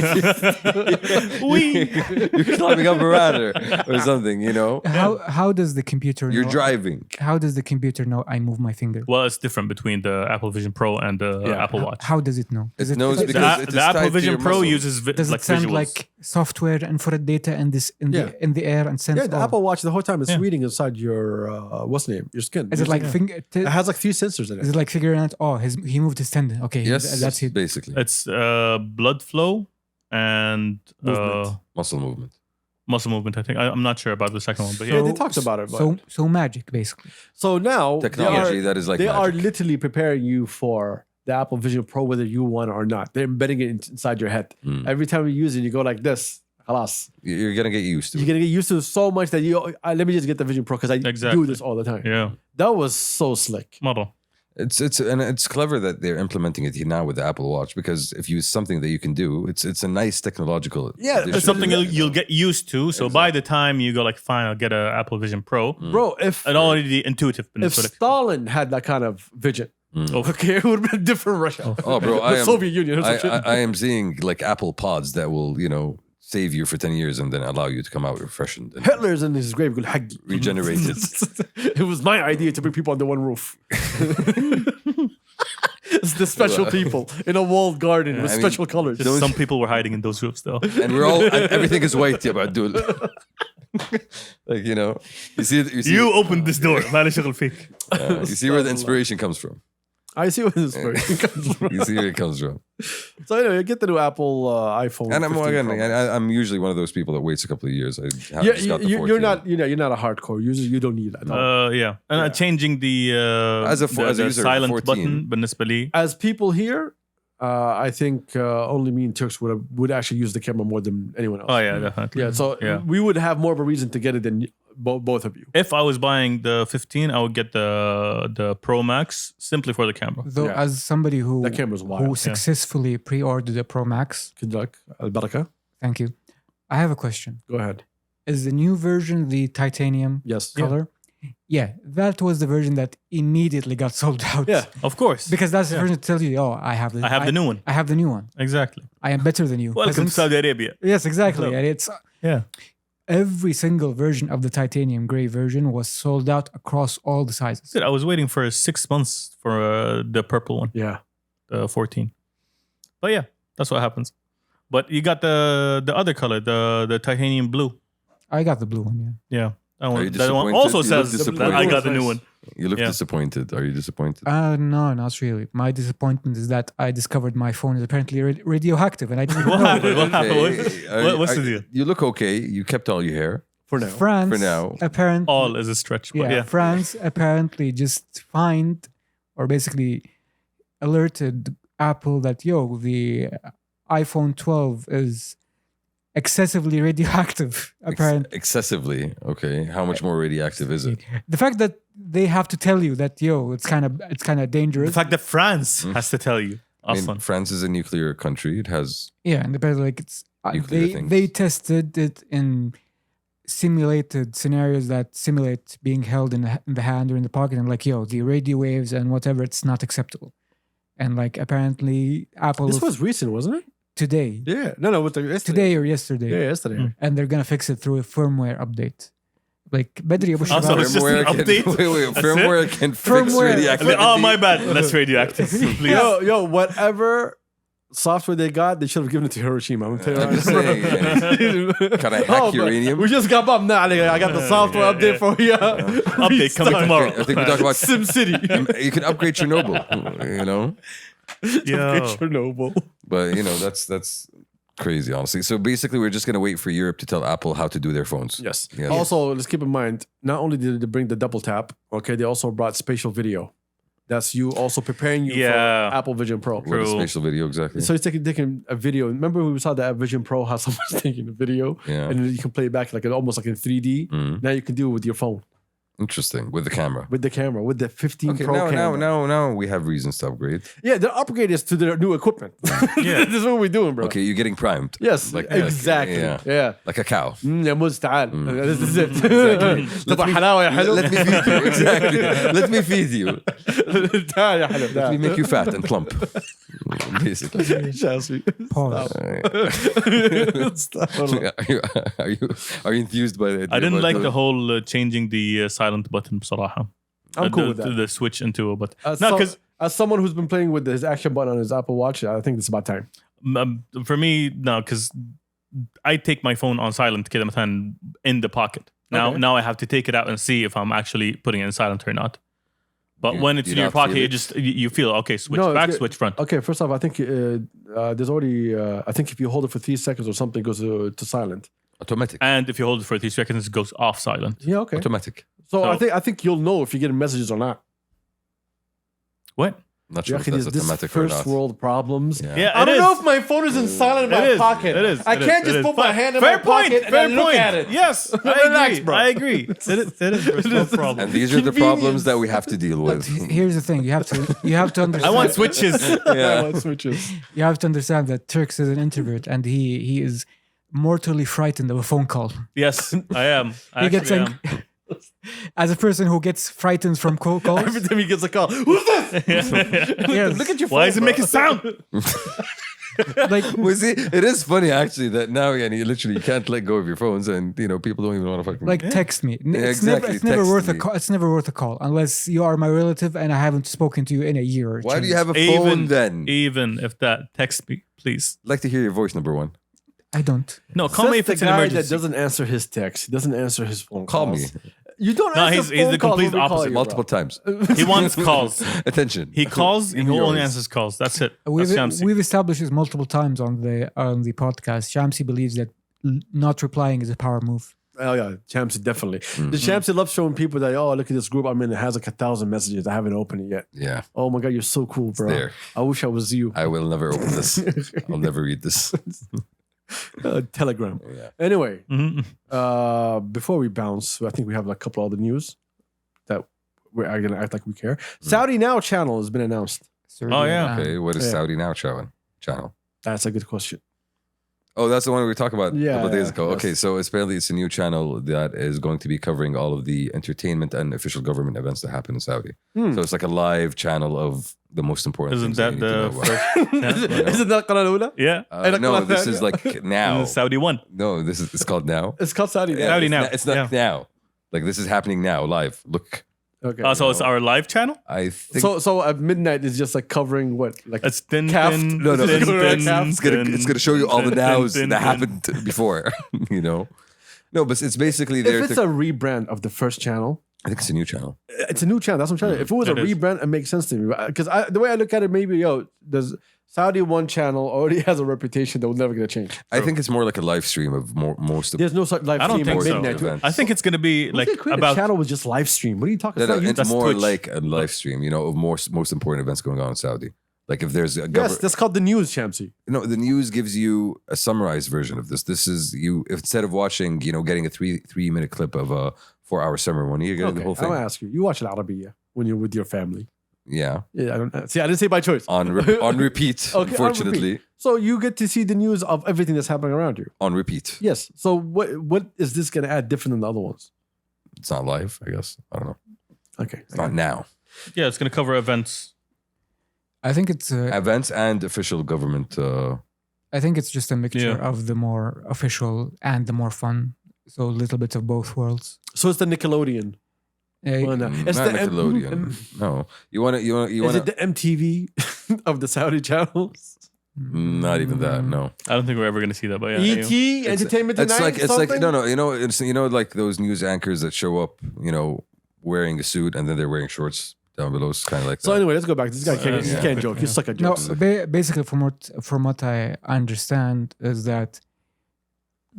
you're climbing up a ladder or something. You know, How does the computer you're know? driving. How does the computer know I move my finger? Well, it's different between the Apple Vision Pro and the Yeah. Apple Watch. How does it know? It knows The, because it is the Apple tied to Vision your Pro muscle. uses Does like it send visuals. like software infrared data in Yeah. the air and sends? Yeah, the all? Apple Watch the whole time it's Yeah. reading inside your what's the name? Your skin. Is it like finger? It has like 3 sensors in Is it. it like figuring out? Oh, he moved his tendon. Okay, Yes, that's it. basically It's blood flow and Movement. muscle movement. muscle movement. I think I'm not sure about the second one, but Yeah, yeah. they talked about it. But So magic, basically. so now Technology that is like they are magic. literally preparing you for the Apple Vision Pro, whether you want it or not. They're embedding it inside your head. Mm. Every time you use it, you go like this. Halas. You're gonna get used to You're it. gonna get used to it so much that let me just get the Vision Pro because I Exactly. do this all the time. Yeah. That was so slick. Model. It's clever that they're implementing it now with the Apple Watch because if you something that you can do, it's a nice technological. Yeah, addition. It's something Yeah. you'll get used to. So by the time you go like, fine, I'll get an Apple Vision Pro. Bro, if It already intuitive. if Stalin had that kind of vision, Oh. okay, it would have been a different Russia. Oh, bro, The Soviet Union or some shit. I am seeing like Apple Pods that will save you for 10 years and then allow you to come out refreshed and Hitler's in his grave. regenerated. It was my idea to bring people under one roof. It's the special people in a walled garden with I mean, special colors. Just some people were hiding in those rooms though. and we're all and everything is white. Yeah, but dude, like you see You opened this door. ما شغل فيك. you see where the inspiration comes from. I see where this comes from. You see where it comes from. So anyway, get the new Apple iPhone. And I'm 15 again, Pro Max. I'm usually one of those people that waits a couple of years. I have Yeah, just got the you're 14. not you're not a hardcore user. You don't need that. No. Yeah. And changing the As a user, silent 14. button بالنسبة لي. As people here, I think only me and Turks would actually use the camera more than anyone else. Oh yeah, definitely. Yeah, so Yeah. we would have more of a reason to get it than both of you. If I was buying the 15, I would get the Pro Max simply for the camera. Though, Yeah. as somebody who That camera's wild. who successfully pre-ordered the Pro Max, Good luck, Al-Baraka. thank you. I have a question. Go ahead. Is the new version the titanium Yes. color? Yeah, that was the version that immediately got sold out. Yeah. Of course. Because that's the version that tells you, oh, I have I have the new one. I have the new one. Exactly. I am better than you. Welcome to Peasants. Saudi Arabia. Yes, exactly. Hello. And it's Yeah. every single version of the titanium gray version was sold out across all the sizes. Dude, I was waiting for 6 months for the purple one, Yeah. the 14. But yeah, that's what happens. But you got the other color, the titanium blue. I got the blue one, yeah. Yeah. That Are one, you that one disappointed? also You look says that disappointed. I got the new Nice. one. You look Yeah. disappointed. Are you disappointed? No, not really. My disappointment is that I discovered my phone is apparently radioactive and I didn't What know. happened? What happened? Okay, What's the deal? You look okay. You kept all your hair. For now. France, For now. apparently, All is a stretch. But yeah. France apparently just find or basically alerted Apple that the iPhone 12 is excessively radioactive. Apparently, Excessively. Okay. How much more radioactive is it? the fact that they have to tell you that it's kind of dangerous. The fact that France has to tell you. I mean, Awesome. France is a nuclear country. It has. Yeah, and apparently, like it's Nuclear they things. they tested it in simulated scenarios that simulate being held in the hand or in the pocket, and the radio waves and whatever, it's not acceptable. And like apparently, Apple This was recent, wasn't it? today, Yeah. No, with the yesterday. today or yesterday, Yeah, yesterday. and they're gonna fix it through a firmware update. Like Bedri Abu Also, Shabab- it's just an update? Wait. That's Firmware can fix Firmware. radioactivity. Oh, my bad. That's radioactive. Please. Yo, whatever software they got, they should have given it to Hiroshima. I'm telling I'm you. just saying. Can I hack uranium? We just got up now. I got the software update for you. Update coming tomorrow. I think we talk about Sim City. You can upgrade Chernobyl, you know. Yo. Chernobyl. But you know that's crazy, honestly. So basically, we're just gonna wait for Europe to tell Apple how to do their phones. Yes. Yes. Also, let's keep in mind, not only did they bring the double tap, okay, they also brought spatial video. That's you also preparing you Yeah. for Apple Vision Pro. What is True. spatial video exactly? So it's taking a video. Remember we saw that Vision Pro how someone's taking a video Yeah. and then you can play it back almost like in 3D. Mhm. Now you can do it with your phone, Interesting. With the camera. with the camera, with the 15 Okay, Pro camera. now we have reasons to upgrade. Yeah, the upgrade is to their new equipment. Yeah. This is what we're doing, bro. Okay, you're getting primed. Yes, Like- exactly. yeah. Yeah. Like a cow. يا موز تعال. This is it. Exactly. تبغى حلاوة يا حلو. Let me feed you. Exactly. Let me feed you. تعال يا حلو. Let me تعال. make you fat and plump. Basically. شاسي. Pause. Are you enthused by the idea? I didn't about like the whole changing the silent button بصراحة. I'm cool the, with that. The switch into a button. No, No, because as someone who's been playing with his action button on his Apple Watch, I think it's about time. for me, no, because I take my phone on silent كده مثلا in the pocket. Now I have to take it out and see if I'm actually putting it in silent or not. But You- when it's you in your not pocket, feel you it? just you feel okay. Switch No, it's back, good. switch front. Okay, first off, I think there's already. I think if you hold it for 3 seconds or something, it goes to silent. Automatic. And if you hold it for 3 seconds, it goes off silent. Yeah, okay. Automatic. So So- I think you'll know if you're getting messages or not. What? Not sure Yeah, if that's this automatic or first not. world problems. Yeah. Yeah, I it don't is. know if my phone is in silent in my It is. pocket. It is. I It can't is. just It is. put my hand in Fair my point. pocket and Fair then look point. at it. Yes, I Relax, agree. bro. I agree. It is. There's no problem. And these are the problems that we have to deal with. Here's the thing: you have to understand. I want switches. I want switches. You have to understand that Turks is an introvert, and he is mortally frightened of a phone call. Yes, I am. I He gets actually am. as a person who gets frightened from cold calls. Every time he gets a call, who's this? Yes. Look at your phone. Why does it bro. make a sound? Like Well, see, it is funny actually that now, yeah, you literally can't let go of your phones, and people don't even want to fucking text me. Yeah, It's never, exactly, it's never text worth me. a call. It's never worth a call unless you are my relative and I haven't spoken to you in a year. Or Why do two. you have a phone then? Even if that, text me, please. I'd like to hear your voice, number one. I don't. No, call me Says if the it's an guy emergency. that doesn't answer his text. He doesn't answer his phone Call calls. me You don't No, answer he's phone the calls complete when we call opposite. you, bro. multiple times. He wants calls. Attention. He calls and he only yours. answers calls. That's it. That's Shamsi. We've established this multiple times on the podcast. Shamsi believes that not replying is a power move. Oh yeah, Champsy definitely. Mm-hmm. The Champsy loves showing people that look at this group I'm in. It has like 1,000 messages. I haven't opened it yet. Yeah, Oh my god, you're so cool, bro. there. I wish I was you. I will never open this. I'll never read this. Telegram. Yeah. Anyway, Mhm. before we bounce, I think we have a couple other news that we're gonna act like we care. Saudi Now channel has been announced. Oh, yeah. Okay, what is Yeah. Saudi Now channel? That's a good question. Oh, that's the one we were talking about a Yeah, couple days ago. yes. Okay, so apparently it's a new channel that is going to be covering all of the entertainment and official government events that happen in Saudi. Hmm. So it's like a live channel of the most important Isn't things that you need to the know about. first? Isn't that Qanah Al-Ula? Yeah. No, this is like now. Saudi one. No, it's called now. It's called Saudi Now. Yeah, Saudi it's Now. not- It's not now. Like this is happening now, live. Look, Okay. So it's our live channel. I think So at midnight is just like covering what? Like It's din Calf. din. No, din, it's gonna din, calf. it's gonna show you all the din, nows din, that din. happened before. No, but it's basically there. if it's a rebrand of the first channel, I think it's a new channel. it's a new channel. That's what I'm trying to. If it was a It is. rebrand, it makes sense to me. Because the way I look at it, maybe there's Saudi One channel already has a reputation that will never gonna change. I think it's more like a live stream of most of There's no such live I don't stream think at so. midnight. Events. I think it's gonna be Like like about. channel was just live stream. What are you talking No, about? it's That's more Twitch. like a live stream, of most important events going on in Saudi. Like if there's a Yes, government, that's called the news, Shamsi. no, the news gives you a summarized version of this. This is you instead of watching, getting a 3 minute clip of a 4-hour ceremony, you're getting Okay, the whole I'm thing. gonna ask you. You watch Al Arabiya when you're with your family. Yeah, Yeah, I don't see. I didn't say by choice. on repeat. Okay, on Unfortunately, repeat. So you get to see the news of everything that's happening around you. on repeat. Yes. So what is this gonna add different than the other ones? It's not live, I guess. I don't know. Okay. It's not now. Yeah, it's gonna cover events. I think it's Events and official government. I think it's just a mixture Yeah. of the more official and the more fun. So little bits of both worlds. So it's the Nickelodeon. Well, no. It's not the Nickelodeon. No, you want to. Is it the MTV of the Saudi channels? Not even that. No. I don't think we're ever gonna see that. But yeah, E.T. Entertainment It's Tonight. like no. Like those news anchors that show up, wearing a suit and then they're wearing shorts down below. It's kind of like So that. anyway, let's go back. This guy can't, he can't joke. He's suck at No, jokes. basically, from what I understand, is that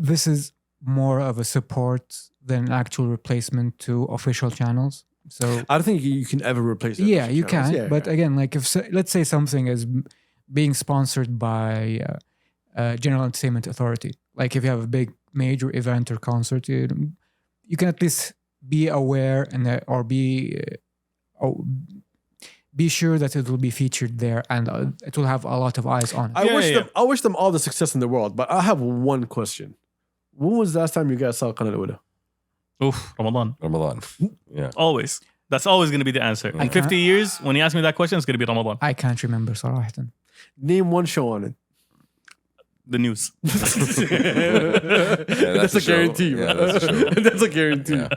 this is more of a support than an actual replacement to official channels. So I don't think you can ever replace it. yeah, you Channels. can. Yeah, But yeah. again, like if let's say something is being sponsored by General Entertainment Authority, like if you have a big major event or concert, you can at least be aware or be sure that it will be featured there and it will have a lot of eyes on it. I wish them all the success in the world, but I have one question. When was the last time you guys saw Qanat Ula? Oof, Ramadan. Ramadan. Yeah. Always. That's always gonna be the answer. In 50 years, when you ask me that question, it's gonna be Ramadan. I can't remember صراحة. Name one show on it. The news. That's that's a a show. guarantee, Yeah, man. that's a show. That's a guarantee. Yeah.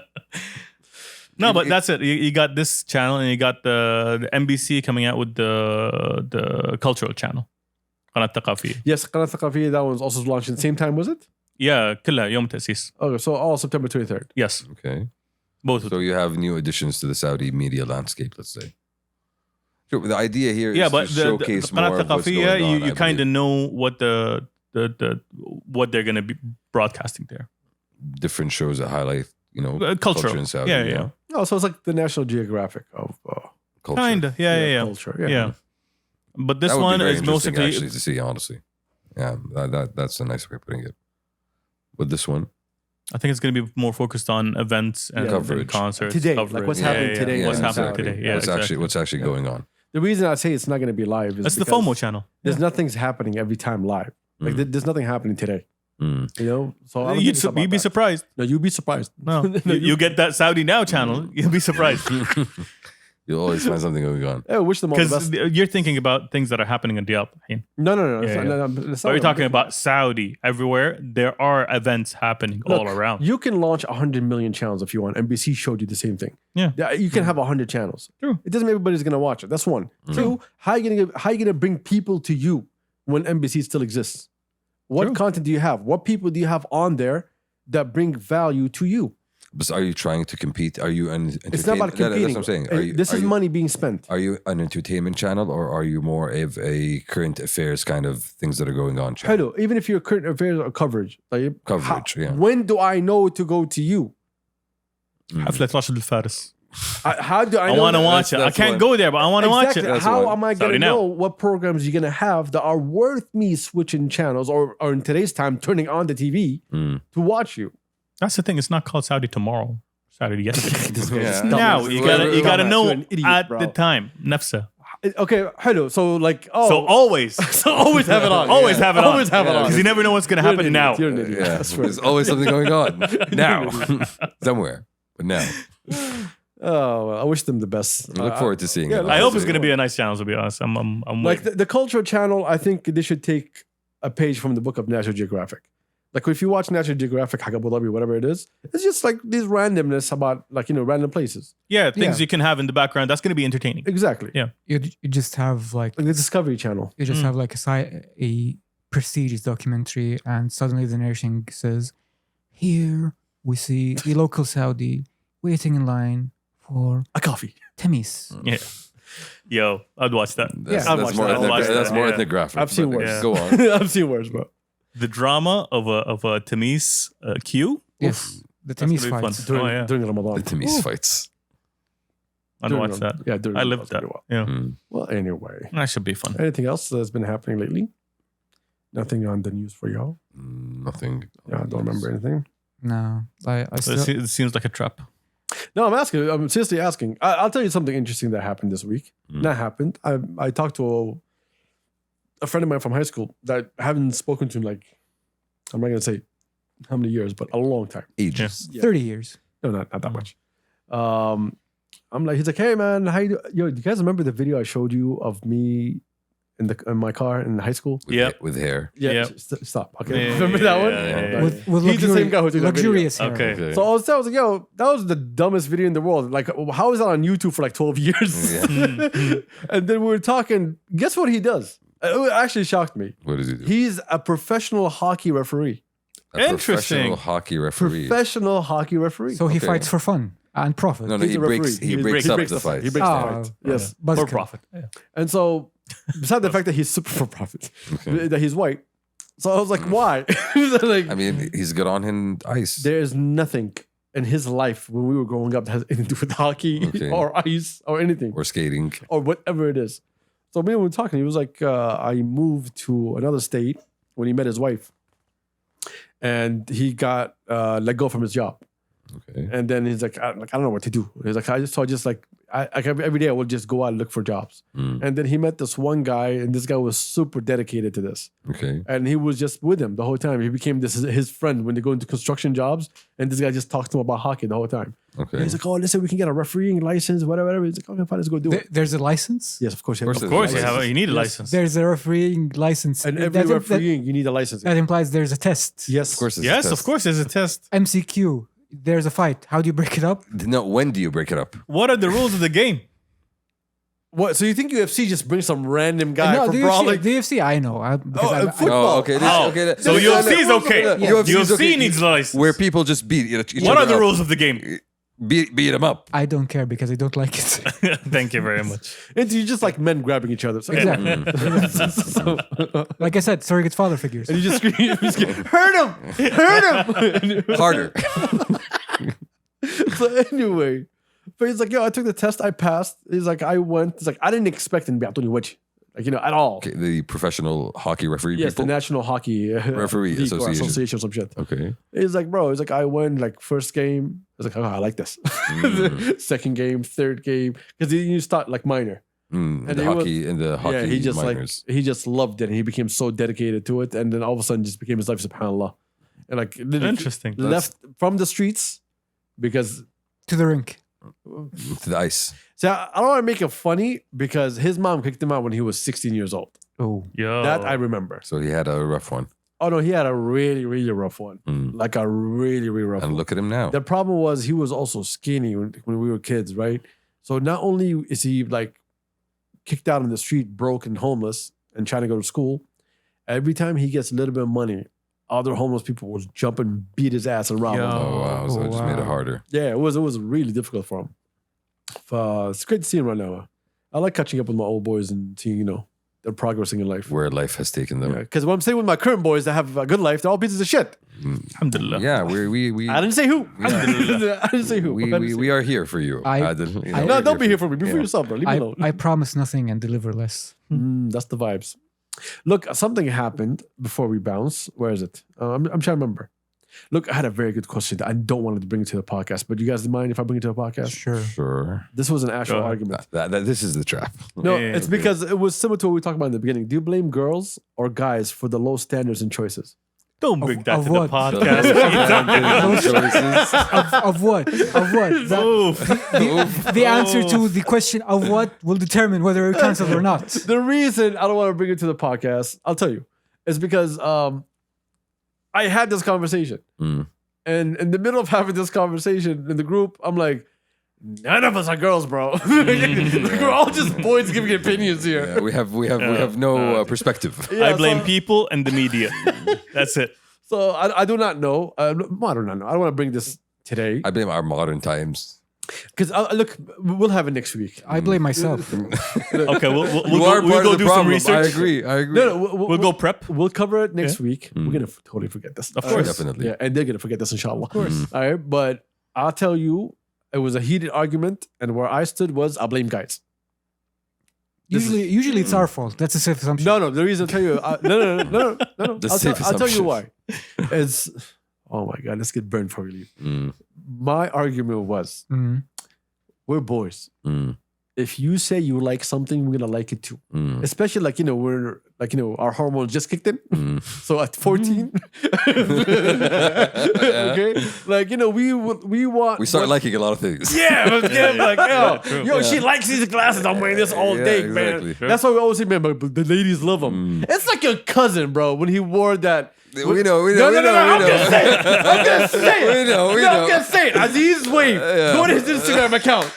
No, but that's it. You got this channel, and you got the NBC coming out with the cultural channel. قناة ثقافية. Yes, Qanat Thaqafiyya, that one's also launched at the same time, was it? Yeah, كلها يوم تأسيس. Okay, so all September 23rd. Yes, Okay. both. So you have new additions to the Saudi media landscape, let's say. Sure, but the idea here Yeah, is but to the showcase قناة more of what's ثقافية, going on. you I kind of believe. know what the what they're gonna be broadcasting there. Different shows that highlight, Cultural. culture in Saudi. Yeah. Oh, so it's like the National Geographic of Culture. Kinda. Yeah. culture. Yeah. But this That would one be very is interesting, mostly actually to see, honestly. Yeah, that's a nice way of putting it. But this one, I think it's going to be more focused on events and Coverage. concerts. Today, like coverage. what's happening today What's in happening Saudi. today? Yeah, what's actually going on. The reason I say it's not going to be live is That's the because FOMO channel. There's nothing's happening every time live. Like there's nothing happening today. Mm. So I don't give a fuck You'd be about that. surprised. No, you'd be surprised. No, you get that Saudi Now channel. You'll be surprised You'll always find something going on. I wish them all the because best. you're thinking about things that are happening in Riyadh. No. It's Yeah, not- yeah. no, it's But not we're what I'm talking about Saudi everywhere. There are events happening all Look, around. You can launch 100 million channels if you want. NBC showed you the same thing. Yeah. You can have 100 channels. True. It doesn't mean everybody's gonna watch it. That's one. Two, how you gonna bring people to you when NBC still exists? What True. content do you have? What people do you have on there that bring value to you? But are you trying to compete? Are you an It's not about competing. That's what I'm saying. This is money being spent. Are you an entertainment channel or are you more of a current affairs kind of things that are going on channel? Hello, even if you're current affairs or coverage, like Coverage, yeah. When do I know to go to you? حفلة راشد الفارس. How do I I know? want to watch it. I that's can't what- go there, but I want to watch Exactly. it. That's How why. am I going Saudi to Now. know what programs you're going to have that are worth me switching channels or in today's time turning on the TV to watch you? That's the thing. It's not called Saudi tomorrow. Saudi yesterday. Yeah. Now you gotta Dumbass, know you're an idiot, at bro. the time. Nafsa. Okay, hello. So like, So always, so always have it on. always have it on. Always have it on. Because you never know what's gonna You're an happen idiot. now. You're an idiot. Yeah, I swear. there's always something going on now, somewhere, but now. Oh, I wish them the best. I look forward to seeing yeah, it. I hope it's gonna be a nice channel. To be honest, I'm Like waiting. the cultural channel. I think they should take a page from the book of National Geographic. Like if you watch National Geographic, Haq Abu Dhabi, whatever it is, it's just like these randomness about random places. Yeah, things Yeah. you can have in the background. That's gonna be entertaining. Exactly. Yeah. You just have like Like the Discovery Channel. you just have like a prestigious documentary, and suddenly the narration says, "Here we see the local Saudi waiting in line for A coffee. Tamis." Yeah. Yo, I'd watch that. That's, I'd that's watch more, that. I'll watch that's that. more Yeah. ethnographic. I've seen but worse. Go on. I've seen worse, bro. The drama of a Tamis queue. Yes, the That's Tamis gonna be fun. fights. During, Oh, yeah. during Ramadan. The Tamis fights. I'd During watch that. Yeah, during I Ramadan, lived that. pretty well. Yeah, Mm. Well, anyway. that should be fun. Anything else that's been happening lately? Nothing on the news for y'all? Nothing. Yeah, I don't remember anything. No, I So still. it seems like a trap. No, I'm asking. I'm seriously asking. I'll tell you something interesting that happened this week. That happened. I talked to a friend of mine from high school that I haven't spoken to in like, I'm not going to say how many years, but a long time. Ages. 30 years. No, not that much. I'm like, he's like, hey man, how you do? Yo, do you guys remember the video I showed you of me in my car in high school? Yep. With hair. Yeah, Yep. stop. Okay, Yeah, remember yeah, that one? yeah, yeah, No, With He's the same guy who took that video. luxurious hair. Okay. Okay. So I was like, yo, that was the dumbest video in the world. Like, how is that on YouTube for like 12 years? Yeah. And then we were talking. Guess what he does? It actually shocked me. What does he do? He's a professional hockey referee. A Interesting. professional hockey referee. Professional hockey referee. So he Okay. fights for fun and profit. No, no, He's he a breaks. referee. He He breaks breaks up the the fight. fight. He breaks Ah, the fight. Yes. For buzzkill. profit. Yeah. And so, besides the fact that he's super for profit, Okay. that he's white. So I was like, why? Like, I mean, he's good on in ice. there is nothing in his life when we were growing up that has anything to do with hockey Okay. or ice or anything Or skating. or whatever it is. So me and we were talking. He was like, I moved to another state when he met his wife, and he got let go from his job. Okay. And then he's like, I don't know what to do. He's like, every day I would just go out and look for jobs. Mm, And then he met this one guy, and this guy was super dedicated to this. okay. And he was just with him the whole time. He became his friend when they go into construction jobs. And this guy just talks to him about hockey the whole time. And Okay. he's like, oh, listen, we can get a refereeing license, whatever. He's like, okay, fine, let's go do it. There's a license. Yes, of course. Of course Of course, License. you need a Yes. license. There's a refereeing license. And every That- refereeing, you need a license. that implies there's a test. Yes. Of course. It's a Yes, test. of course, there's a test. MCQ. There's a fight. How do you break it up? No, when do you break it up? What are the rules of the game? What? So you think UFC just brings some random guy no, from the brawling? UFC, I know. Because Oh, I- football. Oh, okay. Oh, okay. so this- UFC is okay. Yeah. UFC needs a license. Where people just beat each What are other the up. rules of the game? Beat them up. I don't care because I don't like it. Thank you very much. And you just like men grabbing each other. So, Exactly. so- Like I said, surrogate father figures. and you just scream, hurt him, hurt him. Harder. So anyway, but he's like, yo, I took the test, I passed. He's like, I went. He's like, I didn't expect in Biatoni Which, like, at all. Okay, the professional hockey referee Yes, people. the National Hockey Referee League or Association. Association or some shit. Okay. He's like, bro, he's like, I won like first game. I was like, oh, I like this. Second game, third game, because you start like minor. Mm, And the he was- hockey in the hockey Yeah, he just minors. he just loved it, and he became so dedicated to it, and then all of a sudden, just became his life. Subhanallah, and like literally Interesting. left from the streets because. To the rink. to the ice. See, I don't want to make it funny because his mom kicked him out when he was 16 years old. Oh. Yo. That I remember. So he had a rough one. Oh no, he had a really, really rough one. Mm. Like a really, really rough And one. look at him now. The problem was he was also skinny when we were kids, right? So not only is he like kicked out on the street, broke and homeless, and trying to go to school, every time he gets a little bit of money, other homeless people will jump and beat his ass and rob him. Oh wow! So it just made it wow. harder. Yeah, it was really difficult for him. It's great to see him right now. I like catching up with my old boys and seeing, they're progressing in life. Where life has taken them. Because what I'm saying with my current boys that have a good life, they're all pieces of shit. Alhamdulillah. Yeah, we I didn't say who. Yeah. I didn't say who. we are here for you. I- Adil, you I- know, No, we're don't be here for for me. Be for Yeah. yourself, bro. Leave me alone. I promise nothing and deliver less. That's the vibes. Look, something happened before we bounce. Where is it? I'm trying to remember. Look, I had a very good question that I don't want to bring it to the podcast, but you guys mind if I bring it to the podcast? Sure. Sure. This was an actual Go ahead. argument. This is the trap. No, Yeah, it's okay. because it was similar to what we talked about in the beginning. Do you blame girls or guys for the low standards and choices? Don't bring that of to what? the podcast. Choices. Of what? Of what? The answer to the question of what will determine whether you're canceled or not. The reason I don't want to bring it to the podcast, I'll tell you, is because I had this conversation. Mm. And in the middle of having this conversation in the group, I'm like, none of us are girls, bro. We're all just boys giving opinions here. Yeah, we have no perspective. Yeah, I blame so, people and the media. That's it. So I do not know. I do not know. I don't want to bring this today I blame our modern times. because look, we'll have it next week. I blame myself. Okay, we'll You are part go of the do some problem. research. I agree. No, We'll go prep. We'll cover it next week. We're gonna totally forget this. Of course. Definitely. Yeah, and they're gonna forget this, inshallah. Of course. All right, but I'll tell you, it was a heated argument, and where I stood was I blame guys. Usually it's our fault. That's a safe assumption. No, the reason I'll tell you, no. The I'll safe tell you assumption. why. It's oh my god, let's get burned before we leave. Mm, My argument was, Mhm. we're boys. mm, If you say you like something, we're gonna like it too. mm, Especially we're our hormones just kicked in. mm. So at 14, okay, we want. We start what- liking a lot of things. Yeah, let's get like, true. yo, she likes these glasses. I'm wearing this all Yeah, day, exactly. man. That's why we always say, man, but the ladies love them. It's like your cousin, bro, when he wore that. We know. No, I'm we gonna say it. I'm gonna say it. We know. We No, I'm know. gonna say it. Aziz Wave, go to his Instagram account.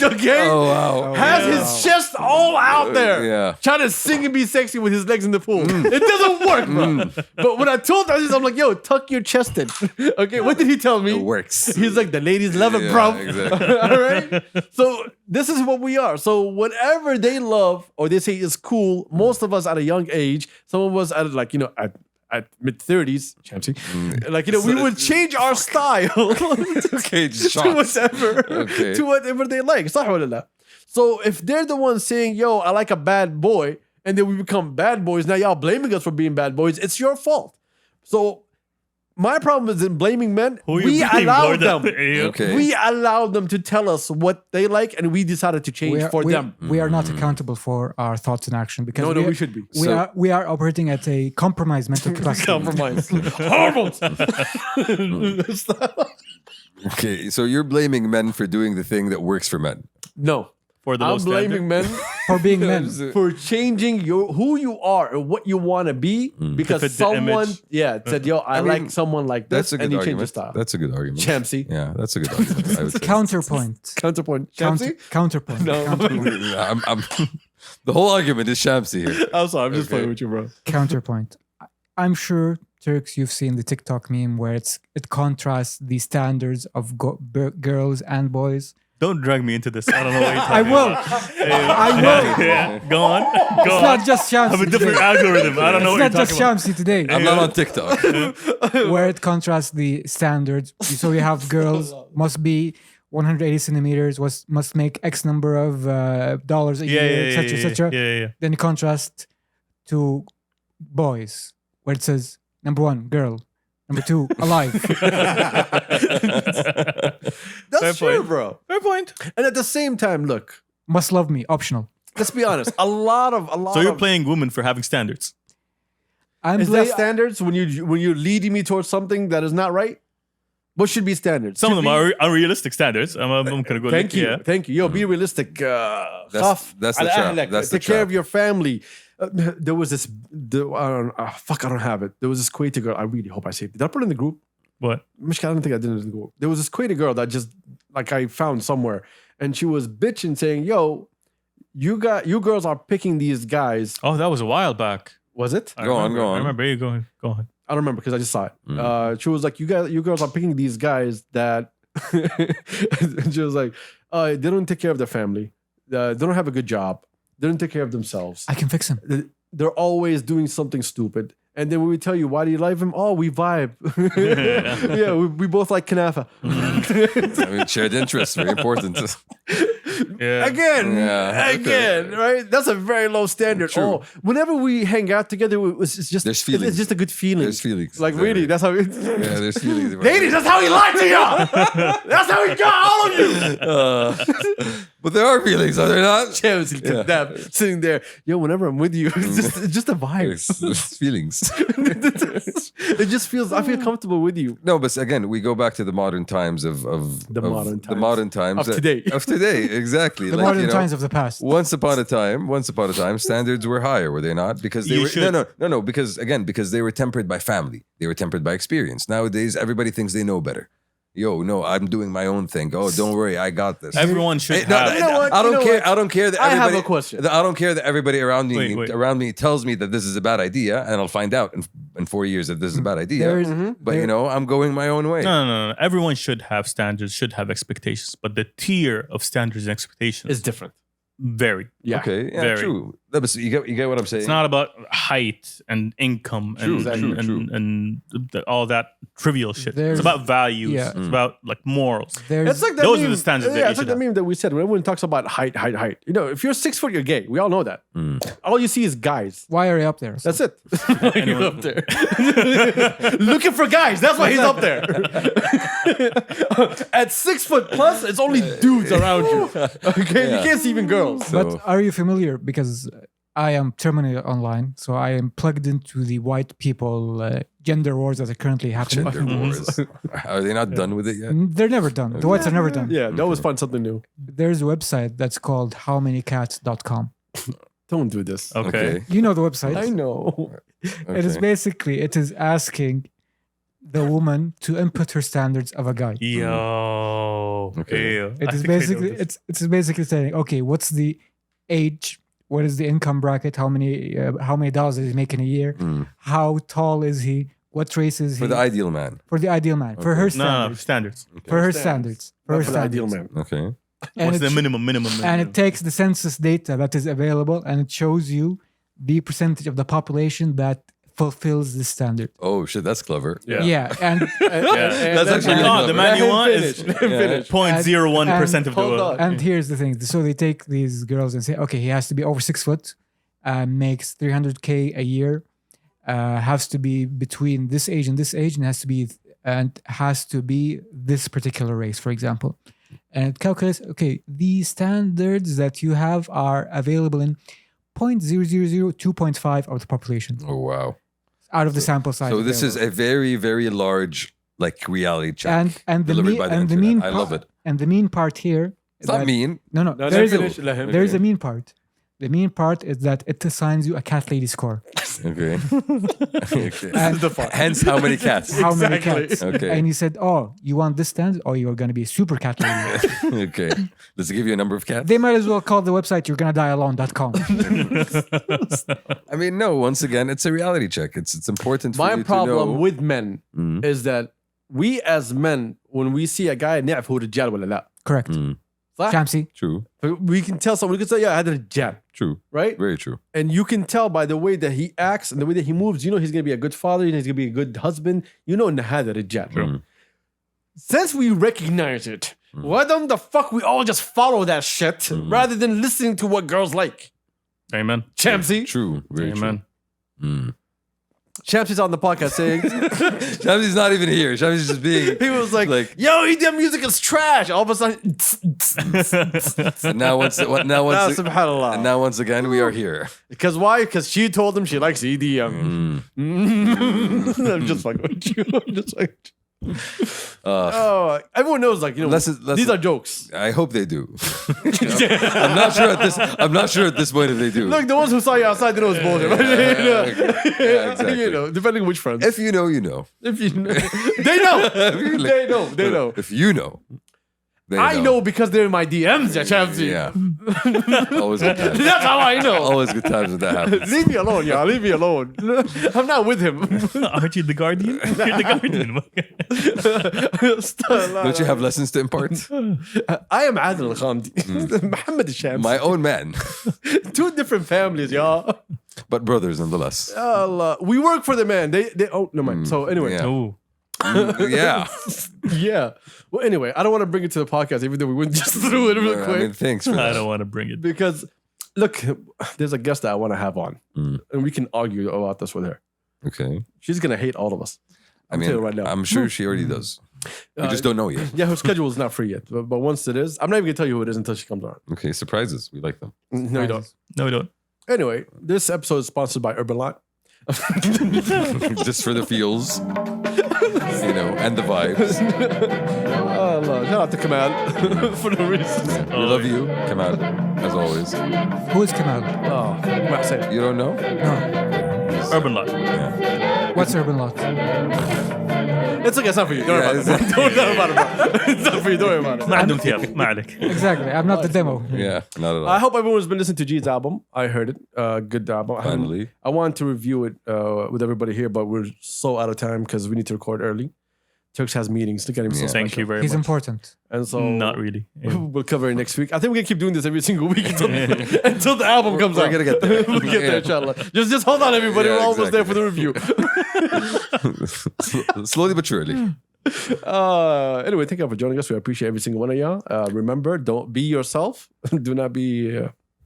Okay? Oh wow. Has his chest all out there. Yeah. Trying to sing and be sexy with with his legs in the pool. It doesn't work, bro. But when I told him this, I'm like, yo, tuck your chest in. Okay, what did he tell me? It works. He's like, the ladies love it, Yeah, bro. exactly. All right. So this is what we are. So whatever they love or they say is cool, most of us at a young age, some of us at like, at mid-30s, like, we would change our style Okay, just to whatever, Okay. to whatever they like. صح ولا لا? So if they're the ones saying, yo, I like a bad boy, and then we become bad boys, now y'all blaming us for being bad boys, it's your fault. So my problem is in blaming men. We allow them. Okay. We allow them to tell us what they like, and we decided to change for them. We are not accountable for our thoughts and action because No, we should be. We are operating at a compromised mental capacity. Compromise. Horrible. Okay, so you're blaming men for doing the thing that works for men. No. For the I'm low standard. blaming men For being men. for changing who you are and what you want to be because To fit the someone image. said, yo, I mean, like someone like this, That's a and good you change your argument. style. That's a good argument. Champsy. Yeah, that's a good argument. I would say. Counterpoint. Counterpoint. Champsy? Counterpoint. No. Counterpoint. I'm the whole argument is Shamsi here. I'm sorry, I'm just Okay. playing with you, bro. Counterpoint. I'm sure, Turks, you've seen the TikTok meme where it contrasts the standards of girls and boys. Don't drag me into this. I don't know what you're I talking will. about. I will. Yeah. Go on. Go It's on. not just I have Shamsi a different today. algorithm. I don't know It's what not you're just talking about. Shamsi today. I'm not on TikTok. Where it contrasts the standards. So you have girls must be 180 centimeters, must make X number of dollars a Yeah, year, yeah, etc., etc. yeah. Then you contrast to boys, where it says number 1, girl. Number 2, alive. That's Fair true, point. bro. Fair point. And at the same time, look, Must love me, optional. let's be honest. A lot of So you're playing women for having standards. I'm Is bla- that standards when you're leading me towards something that is not right? What should be standards? Some of Should them be- are unrealistic standards. I'm gonna go. Thank you. Yeah. Thank you. Yo, be realistic. That's خاف the على trap. أهلك. That's the Take care trap. of your family. There was this. I don't have it. There was this Kuwaiti girl. I really hope I saved it. Did I put it in the group? What? I don't think I did it in the group. There was this Kuwaiti girl that just I found somewhere, and she was bitching, saying, "Yo, you girls are picking these guys." Oh, that was a while back. Was it? I Go on, remember. go on. I remember. You go on. I don't remember because I just saw it. She was like, you girls are picking these guys that she was like, they don't take care of their family. They don't have a good job. They don't take care of themselves. I can fix him. They're always doing something stupid. And then when we tell you, why do you like him? Oh, we vibe. Yeah, we both like kanafa. I mean, shared interests, very important. Yeah. Again, Yeah, right? That's a very low standard. True. Oh, whenever we hang out together, it's just There's feelings. It's just a good feeling. There's feelings. Like really, that's how. Yeah, there's feelings. Ladies, that's how he lied to you. That's how he got all of you. But there are feelings, are there not? Chelsea kidnapped, sitting there. Yo, whenever I'm with you, it's just a vibe. There's feelings. It just feels. I feel comfortable with you. No, but again, we go back to the modern times of The modern the times. modern times Of today. Of today, exactly. The modern times of the past. Once upon a time, standards were higher, were they not? Because they You were should- no. Because they were tempered by family. They were tempered by experience. Nowadays, everybody thinks they know better. Yo, no, I'm doing my own thing. Oh, don't worry, I got this. Everyone should Hey, no, have. no, You know what? I don't You know care. what? I don't care that I everybody. have a question. I don't care that everybody around me Wait. tells me that this is a bad idea, and I'll find out in 4 years that this is a bad idea. There is, But I'm going my own way. No. Everyone should have standards, should have expectations, but the tier of standards and expectations It's different. vary. Yeah. Okay, yeah, Very. true. No, but you get what I'm saying. It's not about height and income True, and all that trivial shit. There's- It's about values. yeah. It's about like morals. there's, It's like that Those are meme, the standards that Yeah, you it's like should the meme that we said when everyone talks about height. You know, if you're 6 foot, you're gay. We all know that. All you see is guys. why are you up there? That's it. You're up there. Looking for guys. That's why he's up there. At 6 foot plus, it's only dudes around you. Okay, you can't see even girls. So- But are you familiar? Because I am terminally online, so I am plugged into the white people gender wars that are currently happening. Gender wars. Are they not done with it yet? They're never done. The whites are never done. Yeah, they always find something new. There's a website that's called howmanycats.com. Don't do this. Okay. You know the website. I know. It is basically, it is asking the woman to input her standards of a guy. Yo. Okay. Ew. It I is think I know basically this. it's basically saying, okay, what's the age? what is the income bracket, how many dollars is he making a year, how tall is he, what race is he. For the ideal man. For the ideal man. For her No, standards. standards. For her standards. For her Not for the ideal standards. man. Okay. And What's it the minimum? And it takes the census data that is available and it shows you the percentage of the population that fulfills the standard. Oh shit, that's clever. Yeah. And That's actually really Oh, clever. the man you want is Finish. 0.01% of the Hold world. on. and here's the thing. So they take these girls and say, okay, he has to be over 6 foot, makes 300K a year, has to be between this age and has to be this particular race, for example. And it calculates, okay, the standards that you have are available in 0.0002.5 of the population Oh wow. out of the sample size. So this is available. a very, very large like reality check. and the delivered mean by the and the internet. mean I love it. And the mean part here. It's not mean. No, No, there let is him finish. Let him there is a finish. mean part. The mean part is that it assigns you a cat lady score. Okay. Okay. And the fun. Hence how many cats. how many Exactly. cats? Okay. And he said, "Oh, you want this standard, or you're going to be a super cat lady." Okay. Does it give you a number of cats? They might as well call the website "you're gonna die alone.com." I mean, no, once again, it's a reality check. It's important for My you problem to know. with men is that we as men, when we see a guy نعرف هو رجال ولا لا. Correct. صح؟ Shamsi. True. We can tell someone, we can say, yeah, هذا رجال, True. right? Very true. And you can tell by the way that he acts and the way that he moves, you know he's going to be a good father, you know he's going to be a good husband. You know إن هذا رجال. Since we recognize it, why don't the fuck we all just follow that shit rather than listening to what girls like? Amen. Shamsi. True. Very Amen. true. Shamsi's on the podcast saying, Shamsi's not even here. Shamsi's just being. he was like, Like- yo, EDM music is trash. All of a sudden, And now subhanAllah. and now once again we are here. Because why? Because she told him she likes EDM. I'm just fucking with you. I'm just like, everyone knows, like, you know, these are jokes. I hope they do. I'm not sure at this. I'm not sure at this point if they do. Look, the ones who saw you outside, they know it's bullshit. Yeah, exactly. You know, depending which friends. If you know, you know. If you know, they know. They know. If you know, they I know because they're in my DMs, yeah, Shamsi. Yeah. Always good times. That's how I know. Always good times when that happens. Leave me alone, y'all. Leave me alone. I'm not with him. Aren't you the guardian? You're the guardian. Don't you have lessons to impart? I am Adil Al-Khamdi. Muhammad Al-Shams. My own man, Two different families, y'all. but brothers nonetheless. Allah. We work for the man. They oh, no mind. So anyway, Yeah. Oh. Yeah. yeah. Well, anyway, I don't want to bring it to the podcast, even though we went just through it real I quick. mean, thanks for I that. don't want to bring it. Because look, there's a guest that I want to have on, and we can argue about this with her. Okay. She's gonna hate all of us. I tell mean, you right now. I'm sure she already does. We just don't know yet. Yeah, her schedule is not free yet, but once it is, I'm not even gonna tell you who it is until she comes on. Okay, surprises. We like them. No, you don't. No, we don't. Anyway, this episode is sponsored by Urban Lot. Just for the feels, you know, and the vibes. Oh, Lord. Shout out to Kamal for no reason. We love you. Come out, as always. Who is Kamal? Oh, Mahsen. You don't know? No. Urban lot. Yeah. What's Urban Lot? It's okay, it's not for you. Don't worry about it. Don't worry about it. It's not for you. Don't worry about it. ما عندهم ثياب ما عليك. Exactly. I'm not the demo. Yeah, not at all. I hope everyone's been listening to G's album. I heard it. Good album. Finally. I wanted to review it with everybody here, but we're so out of time because we need to record early. Turks has meetings. Look at him. So Thank you very He's much. important. And so Not really. Yeah. we'll cover it next week. I think we're gonna keep doing this every single week until the album comes out. We're gonna get there. We'll get there, inshallah. Just hold on, everybody. Yeah, We're almost there exactly. for the review. Slowly but surely. Anyway, thank you for joining us. We appreciate every single one of y'all. Remember, don't be yourself. Do not be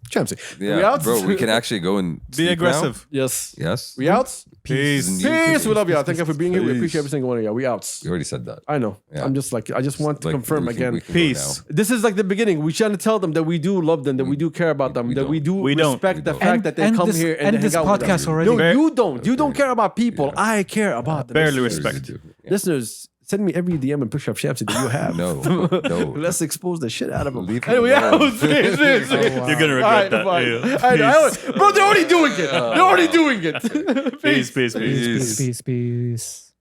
Shamsi. Yeah, We out? bro, we can actually go and Be sleep aggressive. Yes. Now? Yes. We out? Peace. Peace. We love y'all. Thank you for being here. We Peace. appreciate every single one of y'all. We out. You already said that. I know. Yeah. I'm just like, I just want to Like, confirm we can- again. we can go Peace. now. This is like the beginning. We trying to tell them that we do love them, that we do care about them, we that don't. we do We don't. respect We the don't. fact that they come here and they this hang out with us. podcast already. No, Bare- you don't. You don't care about people. Yeah. I care about them. Barely Listeners. respect. Yeah. Listeners, send me every DM and picture of Shamsi that you have. No, no. Let's expose the shit out of them. Leave him Anyway, alone. out. Peace, peace. You're gonna All right, regret that. fine. Yeah. Bro, they're already doing it. They're already doing it. Peace, peace, peace. Peace, peace, peace.